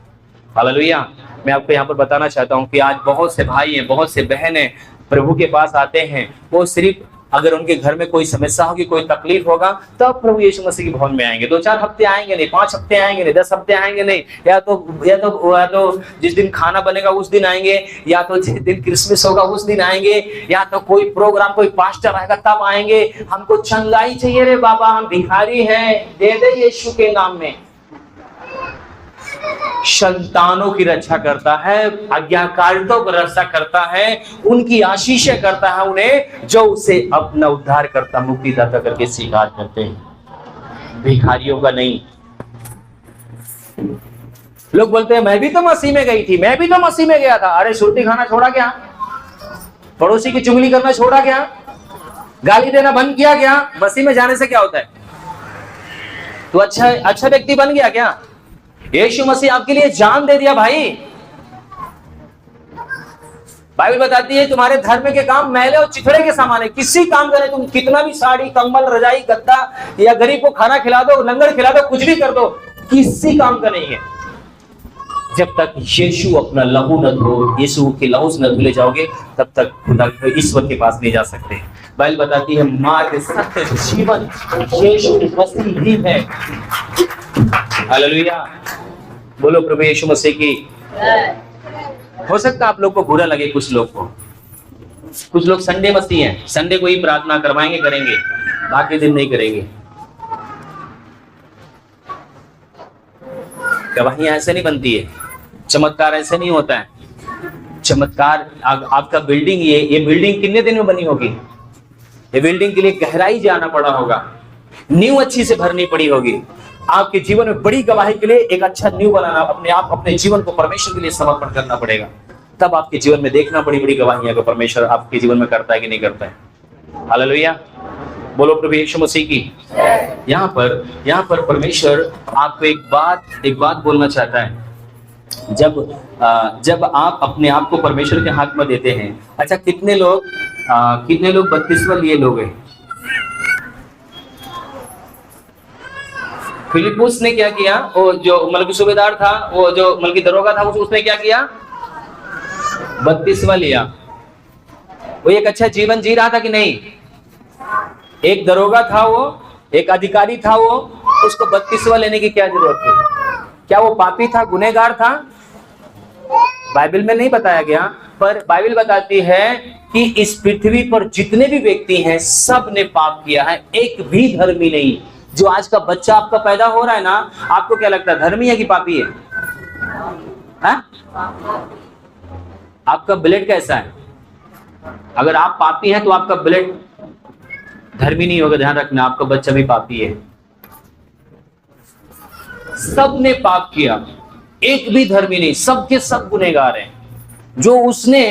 हालेलुया। मैं आपको यहाँ पर बताना चाहता हूँ कि आज बहुत से भाई हैं, बहुत से बहन हैं, प्रभु के पास आते हैं, वो सिर्फ अगर उनके घर में कोई समस्या होगी, कोई तकलीफ होगा, तब प्रभु यीशु मसीह के भवन में आएंगे। 2-4 हफ्ते आएंगे नहीं, 5 हफ्ते आएंगे नहीं, 10 हफ्ते आएंगे नहीं, या तो जिस दिन खाना बनेगा उस दिन आएंगे, या तो जिस दिन क्रिसमस होगा उस दिन आएंगे, या तो कोई प्रोग्राम, कोई पास्टर आएगा तब आएंगे। हमको चंगाई चाहिए रे बाबा, हम भिखारी हैं, दे दे यीशु के नाम में। संतानों की रक्षा करता है, आज्ञाकारियों को रक्षा करता है, उनकी आशीषें करता है उन्हें जो उसे अपना उद्धार करता, मुक्तिदाता करके स्वीकार करते हैं, भिखारियों का नहीं। लोग बोलते हैं मैं भी तो मसीह में गई थी, मैं भी तो मसीह में गया था। अरे सुरती खाना छोड़ा क्या? पड़ोसी की चुगली करना छोड़ा क्या? गाली देना बंद किया क्या? मसीह में जाने से क्या होता है? तो अच्छा व्यक्ति बन गया क्या? यीशु मसीह आपके लिए जान दे दिया भाई। बाइबल बताती है तुम्हारे धर्म के काम मैले और चिथड़े के समान है। किसी काम करे, तुम कितना भी साड़ी, कंबल, रजाई, गद्दा या गरीब को खाना खिला दो, लंगर खिला दो, कुछ भी कर दो, किसी काम का नहीं है जब तक यीशु अपना लहू न धो, यीशु के लहू से न धुले जाओगे, तब तक खुदा ईश्वर के पास नहीं जा सकते। बाइबल बताती है मार्ग, सत्य, जीवन यीशु मसीह ही है। हालेलुया, बोलो प्रभु यीशु मसीह की। हो सकता है आप लोग को बुरा लगे, कुछ लोग संडे मसीह हैं, संडे को ही प्रार्थना करवाएंगे, करेंगे, बाकी दिन नहीं करेंगे। गवाहियां ऐसे नहीं बनती है, चमत्कार ऐसे नहीं होता है। चमत्कार आपका बिल्डिंग, ये बिल्डिंग कितने दिन में बनी होगी? ये बिल्डिंग के लिए गहराई जाना पड़ा होगा, नींव अच्छी से भरनी पड़ी होगी। आपके जीवन में बड़ी गवाही के लिए एक अच्छा न्यू बनाना, अपने जीवन को परमेश्वर के लिए समर्पण करना पड़ेगा, तब आपके जीवन में देखना बड़ी गवाहियां को परमेश्वर आपके जीवन में करता है कि नहीं करता है। हालेलुया, बोलो प्रभु यीशु मसीह की। यहाँ पर परमेश्वर आपको एक बात बोलना चाहता है। जब आप अपने आप को परमेश्वर के हाथ में देते हैं। अच्छा, कितने लोग बपतिस्मा लिए लोग हैं? फिलिपुस ने क्या किया? वो जो मलकी सूबेदार था, वो जो मलकी दरोगा था, उसने क्या किया? बपतिस्मा लिया। वो एक अच्छा जीवन जी रहा था कि नहीं? एक दरोगा था, वो एक अधिकारी था, वो उसको बपतिस्मा लेने की क्या जरूरत थी? क्या वो पापी था, गुनहगार था? बाइबल में नहीं बताया गया, पर बाइबल बताती है कि इस पृथ्वी पर जितने भी व्यक्ति हैं सब ने पाप किया है, एक भी धर्मी नहीं। जो आज का बच्चा आपका पैदा हो रहा है ना, आपको क्या लगता है, धर्मी है कि पापी है? आपका ब्लड कैसा है? अगर आप पापी हैं तो आपका ब्लड धर्मी नहीं होगा। ध्यान रखना, आपका बच्चा भी पापी है। सब ने पाप किया, एक भी धर्मी नहीं, सबके सब गुनहगार हैं। जो उसने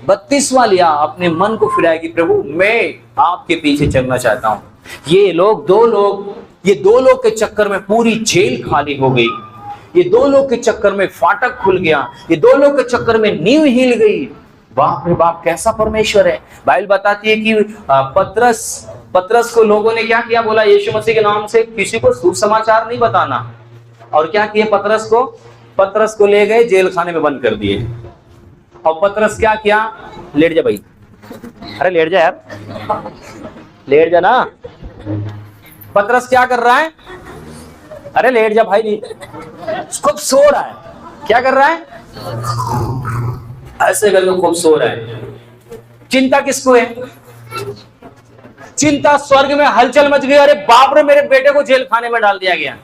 बपतिस्मा लिया, अपने मन को फिराया कि प्रभु मैं आपके पीछे चलना चाहता हूं। ये दो लोग के चक्कर में पूरी जेल खाली हो गई। ये 2 लोग के चक्कर में फाटक खुल गया। ये 2 लोग के चक्कर में नींव हिल गई। बाप रे बाप, कैसा परमेश्वर है। बाइबल बताती है कि पतरस को लोगों ने क्या किया? बोला यीशु मसीह के नाम से किसी को सुसमाचार नहीं बताना। और क्या किया? पतरस को ले गए, जेल खाने में बंद कर दिए। और पतरस क्या किया? लेट जा भाई, अरे लेट जा यार, लेट जा ना। पतरस क्या कर रहा है? अरे लेट जा भाई, खूब सो रहा है। क्या कर रहा है? ऐसे करके खूब सो रहा है। चिंता किसको है? चिंता स्वर्ग में हलचल मच गई। अरे बाप रे, मेरे बेटे को जेल खाने में डाल दिया गया।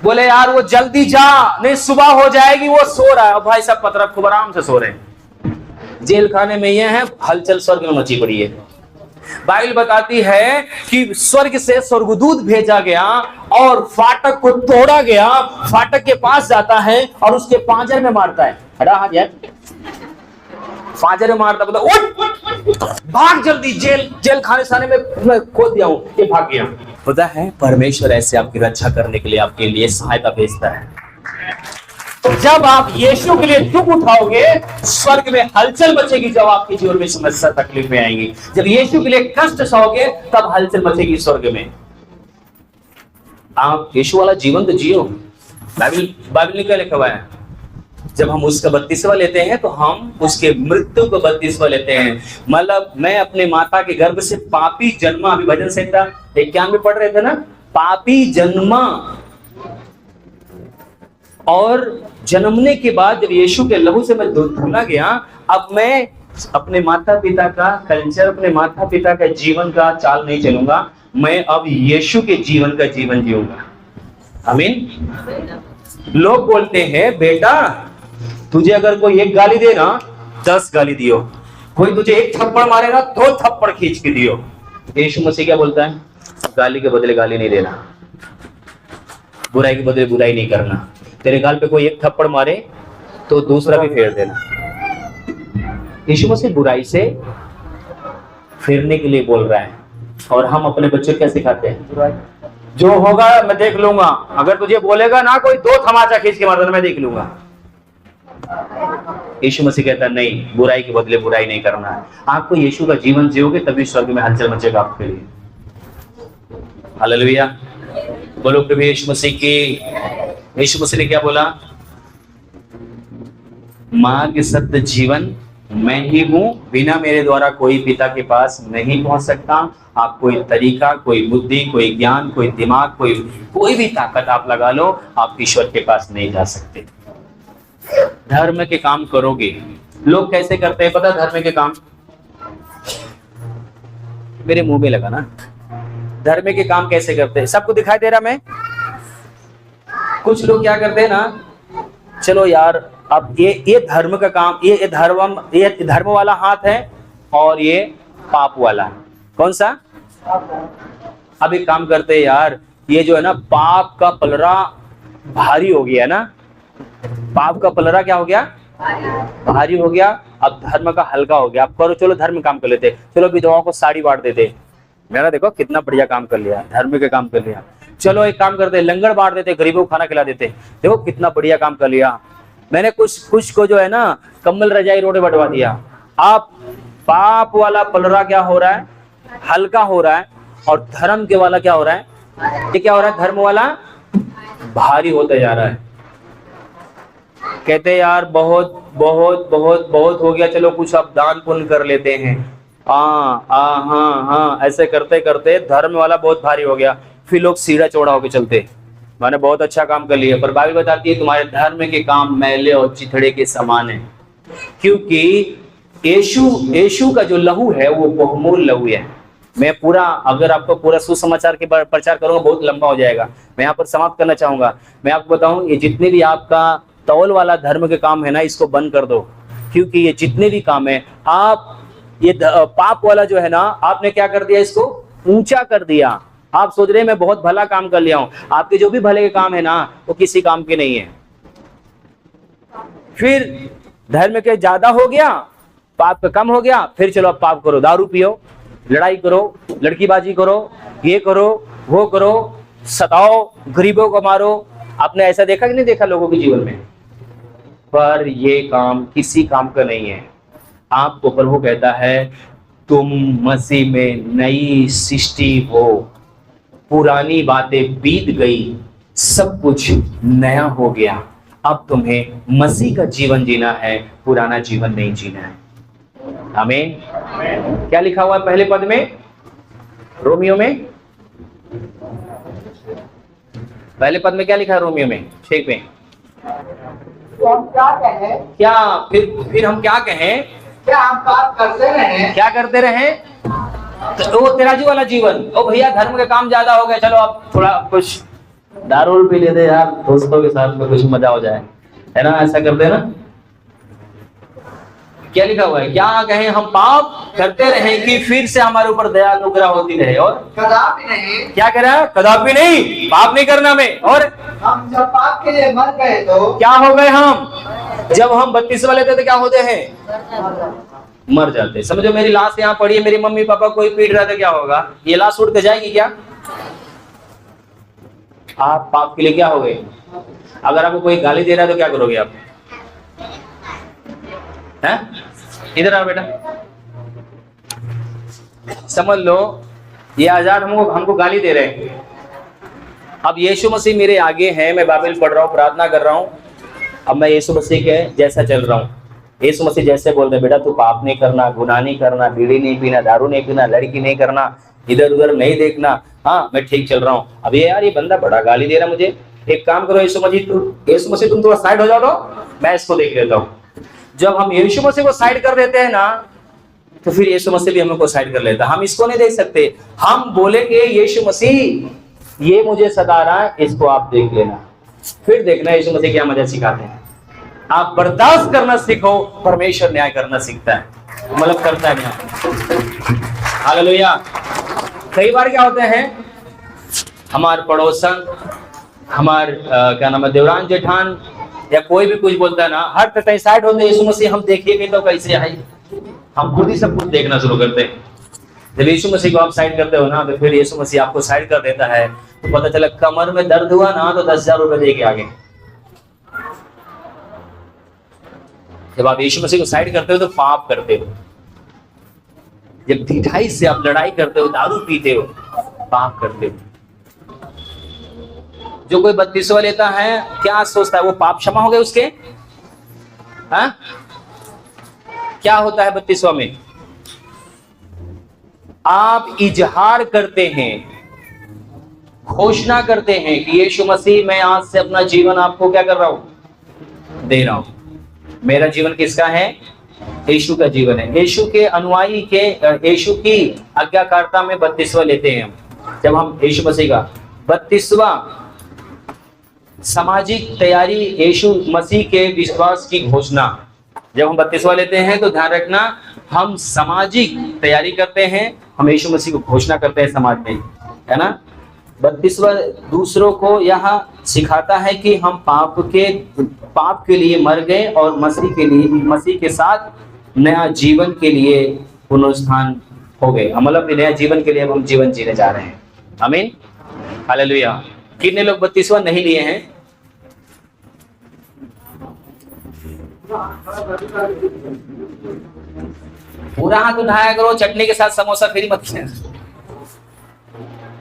बोले यार वो जल्दी जा, नहीं सुबह हो जाएगी। वो सो रहा है और भाई साहब पतरस खूब आराम से सो रहे हैं। जेल खाने में ये है, हलचल स्वर्ग में मची पड़ी है। बाइबल बताती है कि स्वर्ग से स्वर्गदूत भेजा गया और फाटक को तोड़ा गया। फाटक के पास जाता है और उसके पांजर में मारता है। हटा हाथ यार, पांजर में मारता, बोला उठ भाग जल्दी, जेल खाने में खोद दिया हूं। ये भाग गया। पता है परमेश्वर ऐसे आपकी रक्षा करने के लिए आपके लिए सहायता भेजता है। तो जब आप यीशु के लिए दुख उठाओगे, स्वर्ग में हलचल मचेगी। जब आपके जीवन में समस्या तकलीफ में आएंगी, जब यीशु के लिए कष्ट सहोगे, तब हलचल मचेगी स्वर्ग में। आप यीशु वाला जीवन तो जियो। बाइबल ने क्या लिखा हुआ है? जब हम उसका बत्तीसवा लेते हैं तो हम उसके मृत्यु को बत्तीसवा लेते हैं। मतलब मैं अपने माता के गर्भ से पापी जन्मा, अभी भजन संहिता 91 पढ़ रहे थे ना, पापी जन्मा, और जन्मने के बाद जब यीशु के लहू से मैं धुला गया, अब मैं अपने माता पिता का कल्चर, अपने माता पिता का जीवन का चाल नहीं चलूंगा, मैं अब यीशु के जीवन का जीवन जीऊंगा। आमीन। लोग बोलते हैं बेटा तुझे अगर कोई एक गाली दे ना 10 गाली दियो, कोई तुझे एक थप्पड़ मारेगा 2 थप्पड़ खींच के दियो। यीशु मसीह क्या बोलता है? गाली के बदले गाली नहीं देना, बुराई के बदले बुराई नहीं करना। तेरे गाल पे कोई एक थप्पड़ मारे तो दूसरा भी फेर देना। यीशु मसीह बुराई से फेरने के लिए बोल रहा है। और हम अपने बच्चों को क्या सिखाते हैं? जो होगा मैं देख लूंगा, अगर तुझे बोलेगा ना कोई 2 तमाचा खींच के मार देना, मैं देख लूंगा। यीशु मसीह कहता है नहीं, बुराई के बदले बुराई नहीं करना है। आपको यीशु का जीवन जियोगे तभी स्वर्ग में हलचल मचेगा आपके लिए। हालेलुया, बोलो प्रभु यीशु मसीह की। यीशु मसीह ने क्या बोला? मार्ग सत्य जीवन मैं ही हूं, बिना मेरे द्वारा कोई पिता के पास नहीं पहुंच सकता। आप कोई तरीका, कोई बुद्धि, कोई ज्ञान, कोई दिमाग, कोई भी ताकत आप लगा लो, आप ईश्वर के पास नहीं जा सकते। धर्म के काम करोगे। लोग कैसे करते हैं पता? धर्म के काम मेरे मुंह में लगा ना। धर्म के काम कैसे करते हैं? सबको दिखाई दे रहा मैं? कुछ लोग क्या करते हैं ना, चलो यार अब ये धर्म का काम, ये धर्म वाला हाथ है और ये पाप वाला। कौन सा? अब एक काम करते हैं यार, ये जो है ना पाप का पलरा भारी हो गया ना, पाप का पलरा क्या हो गया? भारी हो गया। अब धर्म का हल्का हो गया। अब करो, चलो धर्म काम कर लेते, चलो विधवाओं को साड़ी बांट देते। मेरा देखो कितना बढ़िया काम कर लिया, धर्म के काम कर लिया। चलो एक काम करते, लंगर बांट देते, गरीबों को खाना खिला देते। देखो कितना बढ़िया काम कर लिया। मैंने कुछ को जो है ना कम्बल रजाई रोटे बंटवा दिया। आप पाप वाला पलरा क्या हो रहा है? हल्का हो रहा है। और धर्म के वाला क्या हो रहा है? ये क्या हो रहा है? धर्म वाला भारी होता जा रहा है। कहते यार बहुत बहुत बहुत बहुत हो गया, चलो कुछ अब दान पुण्य कर लेते हैं। हाँ, ऐसे करते करते धर्म वाला बहुत भारी हो गया। फिर लोग सीधा चौड़ा होकर चलते, मैंने बहुत अच्छा काम कर लिया। पर बाइबल बताती है तुम्हारे धर्म के काम मैले और चिथड़े के समान है, क्योंकि यीशु का जो लहू है वो बहुमूल्य लहू है। मैं पूरा, अगर आपको पूरा सुसमाचार के प्रचार करूंगा बहुत लंबा हो जाएगा। मैं यहाँ पर समाप्त करना चाहूंगा। मैं आपको बताऊं, ये जितने भी आपका तौल वाला धर्म के काम है ना, इसको बंद कर दो। क्योंकि ये जितने भी काम है, आप ये पाप वाला जो है ना, आपने क्या कर दिया? इसको ऊंचा कर दिया। आप सोच रहे हैं मैं बहुत भला काम कर लिया हूं। आपके जो भी भले के काम है ना, वो किसी काम के नहीं है। फिर धर्म के ज्यादा हो गया, पाप का कम हो गया, फिर चलो अब पाप करो, दारू पियो, लड़ाई करो, लड़कीबाजी करो, ये करो, वो करो, सताओ, गरीबों को मारो। आपने ऐसा देखा कि नहीं देखा लोगों के जीवन में? पर ये काम किसी काम का नहीं है। आपको प्रभु कहता है तुम मसीह में नई सृष्टि हो, पुरानी बातें बीत गई, सब कुछ नया हो गया। अब तुम्हें मसीह का जीवन जीना है, पुराना जीवन नहीं जीना है। आमीन। क्या लिखा हुआ है पहले पद में? रोमियो में पहले पद में क्या लिखा है? रोमियो में 6 में तो हम क्या कहें? क्या फिर हम क्या कहें? क्या हम पाप करते रहें? क्या करते रहे? तो वो तेराजू वाला जीवन। ओ भैया धर्म के काम ज्यादा हो गए, चलो अब थोड़ा कुछ दारू पी लेते यार, दोस्तों के साथ में कुछ मजा हो जाए, है ना? ऐसा करते ना। क्या लिखा हुआ है? क्या कहें हम पाप करते रहे कि फिर से हमारे ऊपर दया अनुग्रह होती रहे। और कदापि नहीं। क्या कह रहा है? कदापि नहीं, पाप नहीं करना में। और हम जब पाप के लिए मर गए तो क्या हो गए हम? जब हम बत्तीसवा लेते थे क्या होते हैं? मर जाते। समझो मेरी लाश यहाँ पड़ी है, मेरी मम्मी पापा कोई पीट रहा था, क्या होगा? ये लाश उड़ के जाएगी क्या? आप पाप के लिए क्या हो गए? अगर आपको कोई गाली दे रहा है तो क्या करोगे आप? हैं? इधर आओ बेटा, समझ लो ये आजाद हमको गाली दे रहे हैं। अब यीशु मसीह मेरे आगे हैं, मैं बाइबल पढ़ रहा हूँ, प्रार्थना कर रहा हूँ, अब मैं यीशु मसीह के जैसा चल रहा हूँ, यीशु मसीह जैसे बोल रहे बेटा तू पाप नहीं करना, गुनाह नहीं करना, बीड़ी नहीं पीना, दारू नहीं पीना, लड़की नहीं करना, इधर उधर नहीं देखना, हाँ मैं ठीक चल रहा हूँ। अब यार ये बंदा बड़ा गाली दे रहा मुझे, एक काम करो यीशु मसीह तुम थोड़ा साइड हो जाओ तो मैं इसको देख लेता हूँ। जब हम यीशु मसीह को साइड कर देते हैं ना तो फिर यीशु मसीह भी हमको साइड कर लेता है। हम इसको नहीं देख सकते, हम बोलेंगे यीशु मसीह ये मुझे सता रहा है, इसको आप देख लेना, फिर देखना यीशु मसीह क्या मजा सिखाते हैं। आप बर्दाश्त करना सीखो, परमेश्वर न्याय करना सीखता है, मतलब करता है न्याय। हालेलुया। कई बार क्या होते हैं हमारे पड़ोसन, क्या नाम है देवरान जेठान या कोई भी कुछ बोलता है ना, हर कहीं साइड होते यीशु मसीह हम देखिए तो कैसे है, हम खुद ही सब कुछ देखना शुरू करते हैं। जब यीशु मसीह को आप साइड करते हो ना तो फिर यीशु मसीह आपको साइड कर देता है, तो पता चला कमर में दर्द हुआ ना तो 10,000 रुपए दे के आगे। जब आप यीशु मसीह को साइड करते हो तो पाप करते हो, जब ढिठाई से आप लड़ाई करते हो, दारू पीते हो, पाप करते हो। जो कोई बत्तीसवा लेता है क्या सोचता है वो पाप क्षमा हो गए उसके? हाँ क्या होता है 32वां में? आप इजहार करते हैं, घोषणा करते हैं कि यीशु मसीह मैं आज से अपना जीवन आपको क्या कर रहा हूं, दे रहा हूं। मेरा जीवन किसका है? यीशु का जीवन है। यीशु के अनुयायी के यीशु की आज्ञाकारिता में 32वां लेते हैं हम। जब हम यीशु मसीह का 32वां सामाजिक तैयारी, यीशु मसीह के विश्वास की घोषणा, जब हम 32वां लेते हैं तो ध्यान रखना हम सामाजिक तैयारी करते हैं, हम यीशु मसीह को घोषणा करते हैं समाज में, है ना। 32वां दूसरों को यह सिखाता है कि हम पाप के लिए मर गए और मसीह के साथ नया जीवन के लिए पुनरुत्थान हो गए। मतलब नया जीवन के लिए अब हम जीवन जीने जा रहे हैं। आमीन, हालेलुया। कितने लोग 32वां नहीं लिए हैं? पूरा हाथ उठाया करो, चटनी के साथ समोसा फ्री मत खिलाना।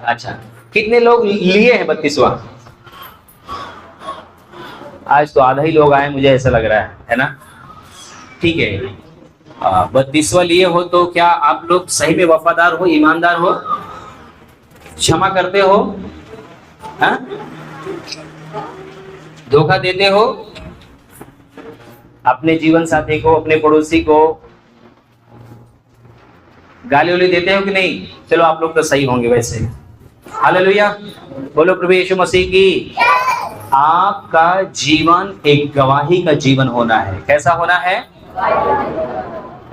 अच्छा, कितने लोग लिए हैं 32वां? आज तो आधा ही लोग आए, मुझे ऐसा लग रहा है ना। ठीक है, 32वां लिए हो तो क्या आप लोग सही में वफादार हो, ईमानदार हो, क्षमा करते हो, हाँ? धोखा देते हो अपने जीवन साथी को, अपने पड़ोसी को, गाली उली देते हो कि नहीं? चलो आप लोग तो सही होंगे वैसे। हालेलुया, बोलो प्रभु यीशु मसीह की। आपका जीवन एक गवाही का जीवन होना है। कैसा होना है?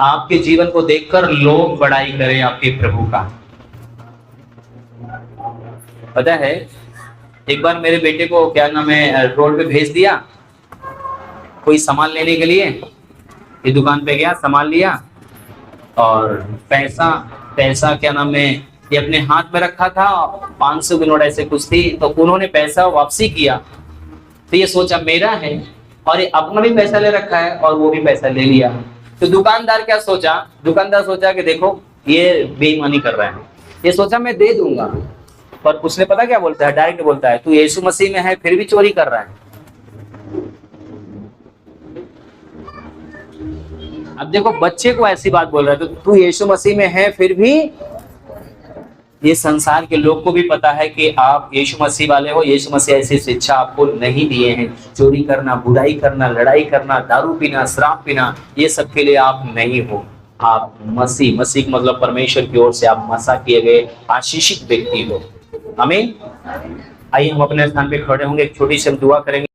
आपके जीवन को देखकर लोग बड़ाई करें आपके प्रभु का। पता है एक बार मेरे बेटे को क्या नाम है रोड पे भेज दिया कोई सामान लेने के लिए, ये दुकान पे गया, सामान लिया और पैसा क्या नाम है ये अपने हाथ में रखा था, 500 की नोट ऐसे कुछ थी, तो उन्होंने पैसा वापसी किया तो ये सोचा मेरा है और ये अपना भी पैसा ले रखा है और वो भी पैसा ले लिया। तो दुकानदार क्या सोचा? दुकानदार सोचा कि देखो ये बेईमानी कर रहा है, ये सोचा मैं दे दूंगा, पर उसने पता क्या बोलता है? डायरेक्ट बोलता है तू यीशु मसीह में है फिर भी चोरी कर रहा है। अब देखो बच्चे को ऐसी बात बोल रहा है, तो तू यीशु मसीह में है फिर भी, ये संसार के लोग को भी पता है कि आप यीशु मसीह वाले हो। यीशु मसीह ऐसी शिक्षा आपको नहीं दिए हैं। चोरी करना, बुराई करना, लड़ाई करना, दारू पीना, शराब पीना, ये सब के लिए आप नहीं हो। आप मसीह मतलब परमेश्वर की ओर से आप मसा किए गए आशीषित व्यक्ति हो। आमीन। आइए हम अपने स्थान पे खड़े होंगे, एक छोटी सी हम दुआ करेंगे।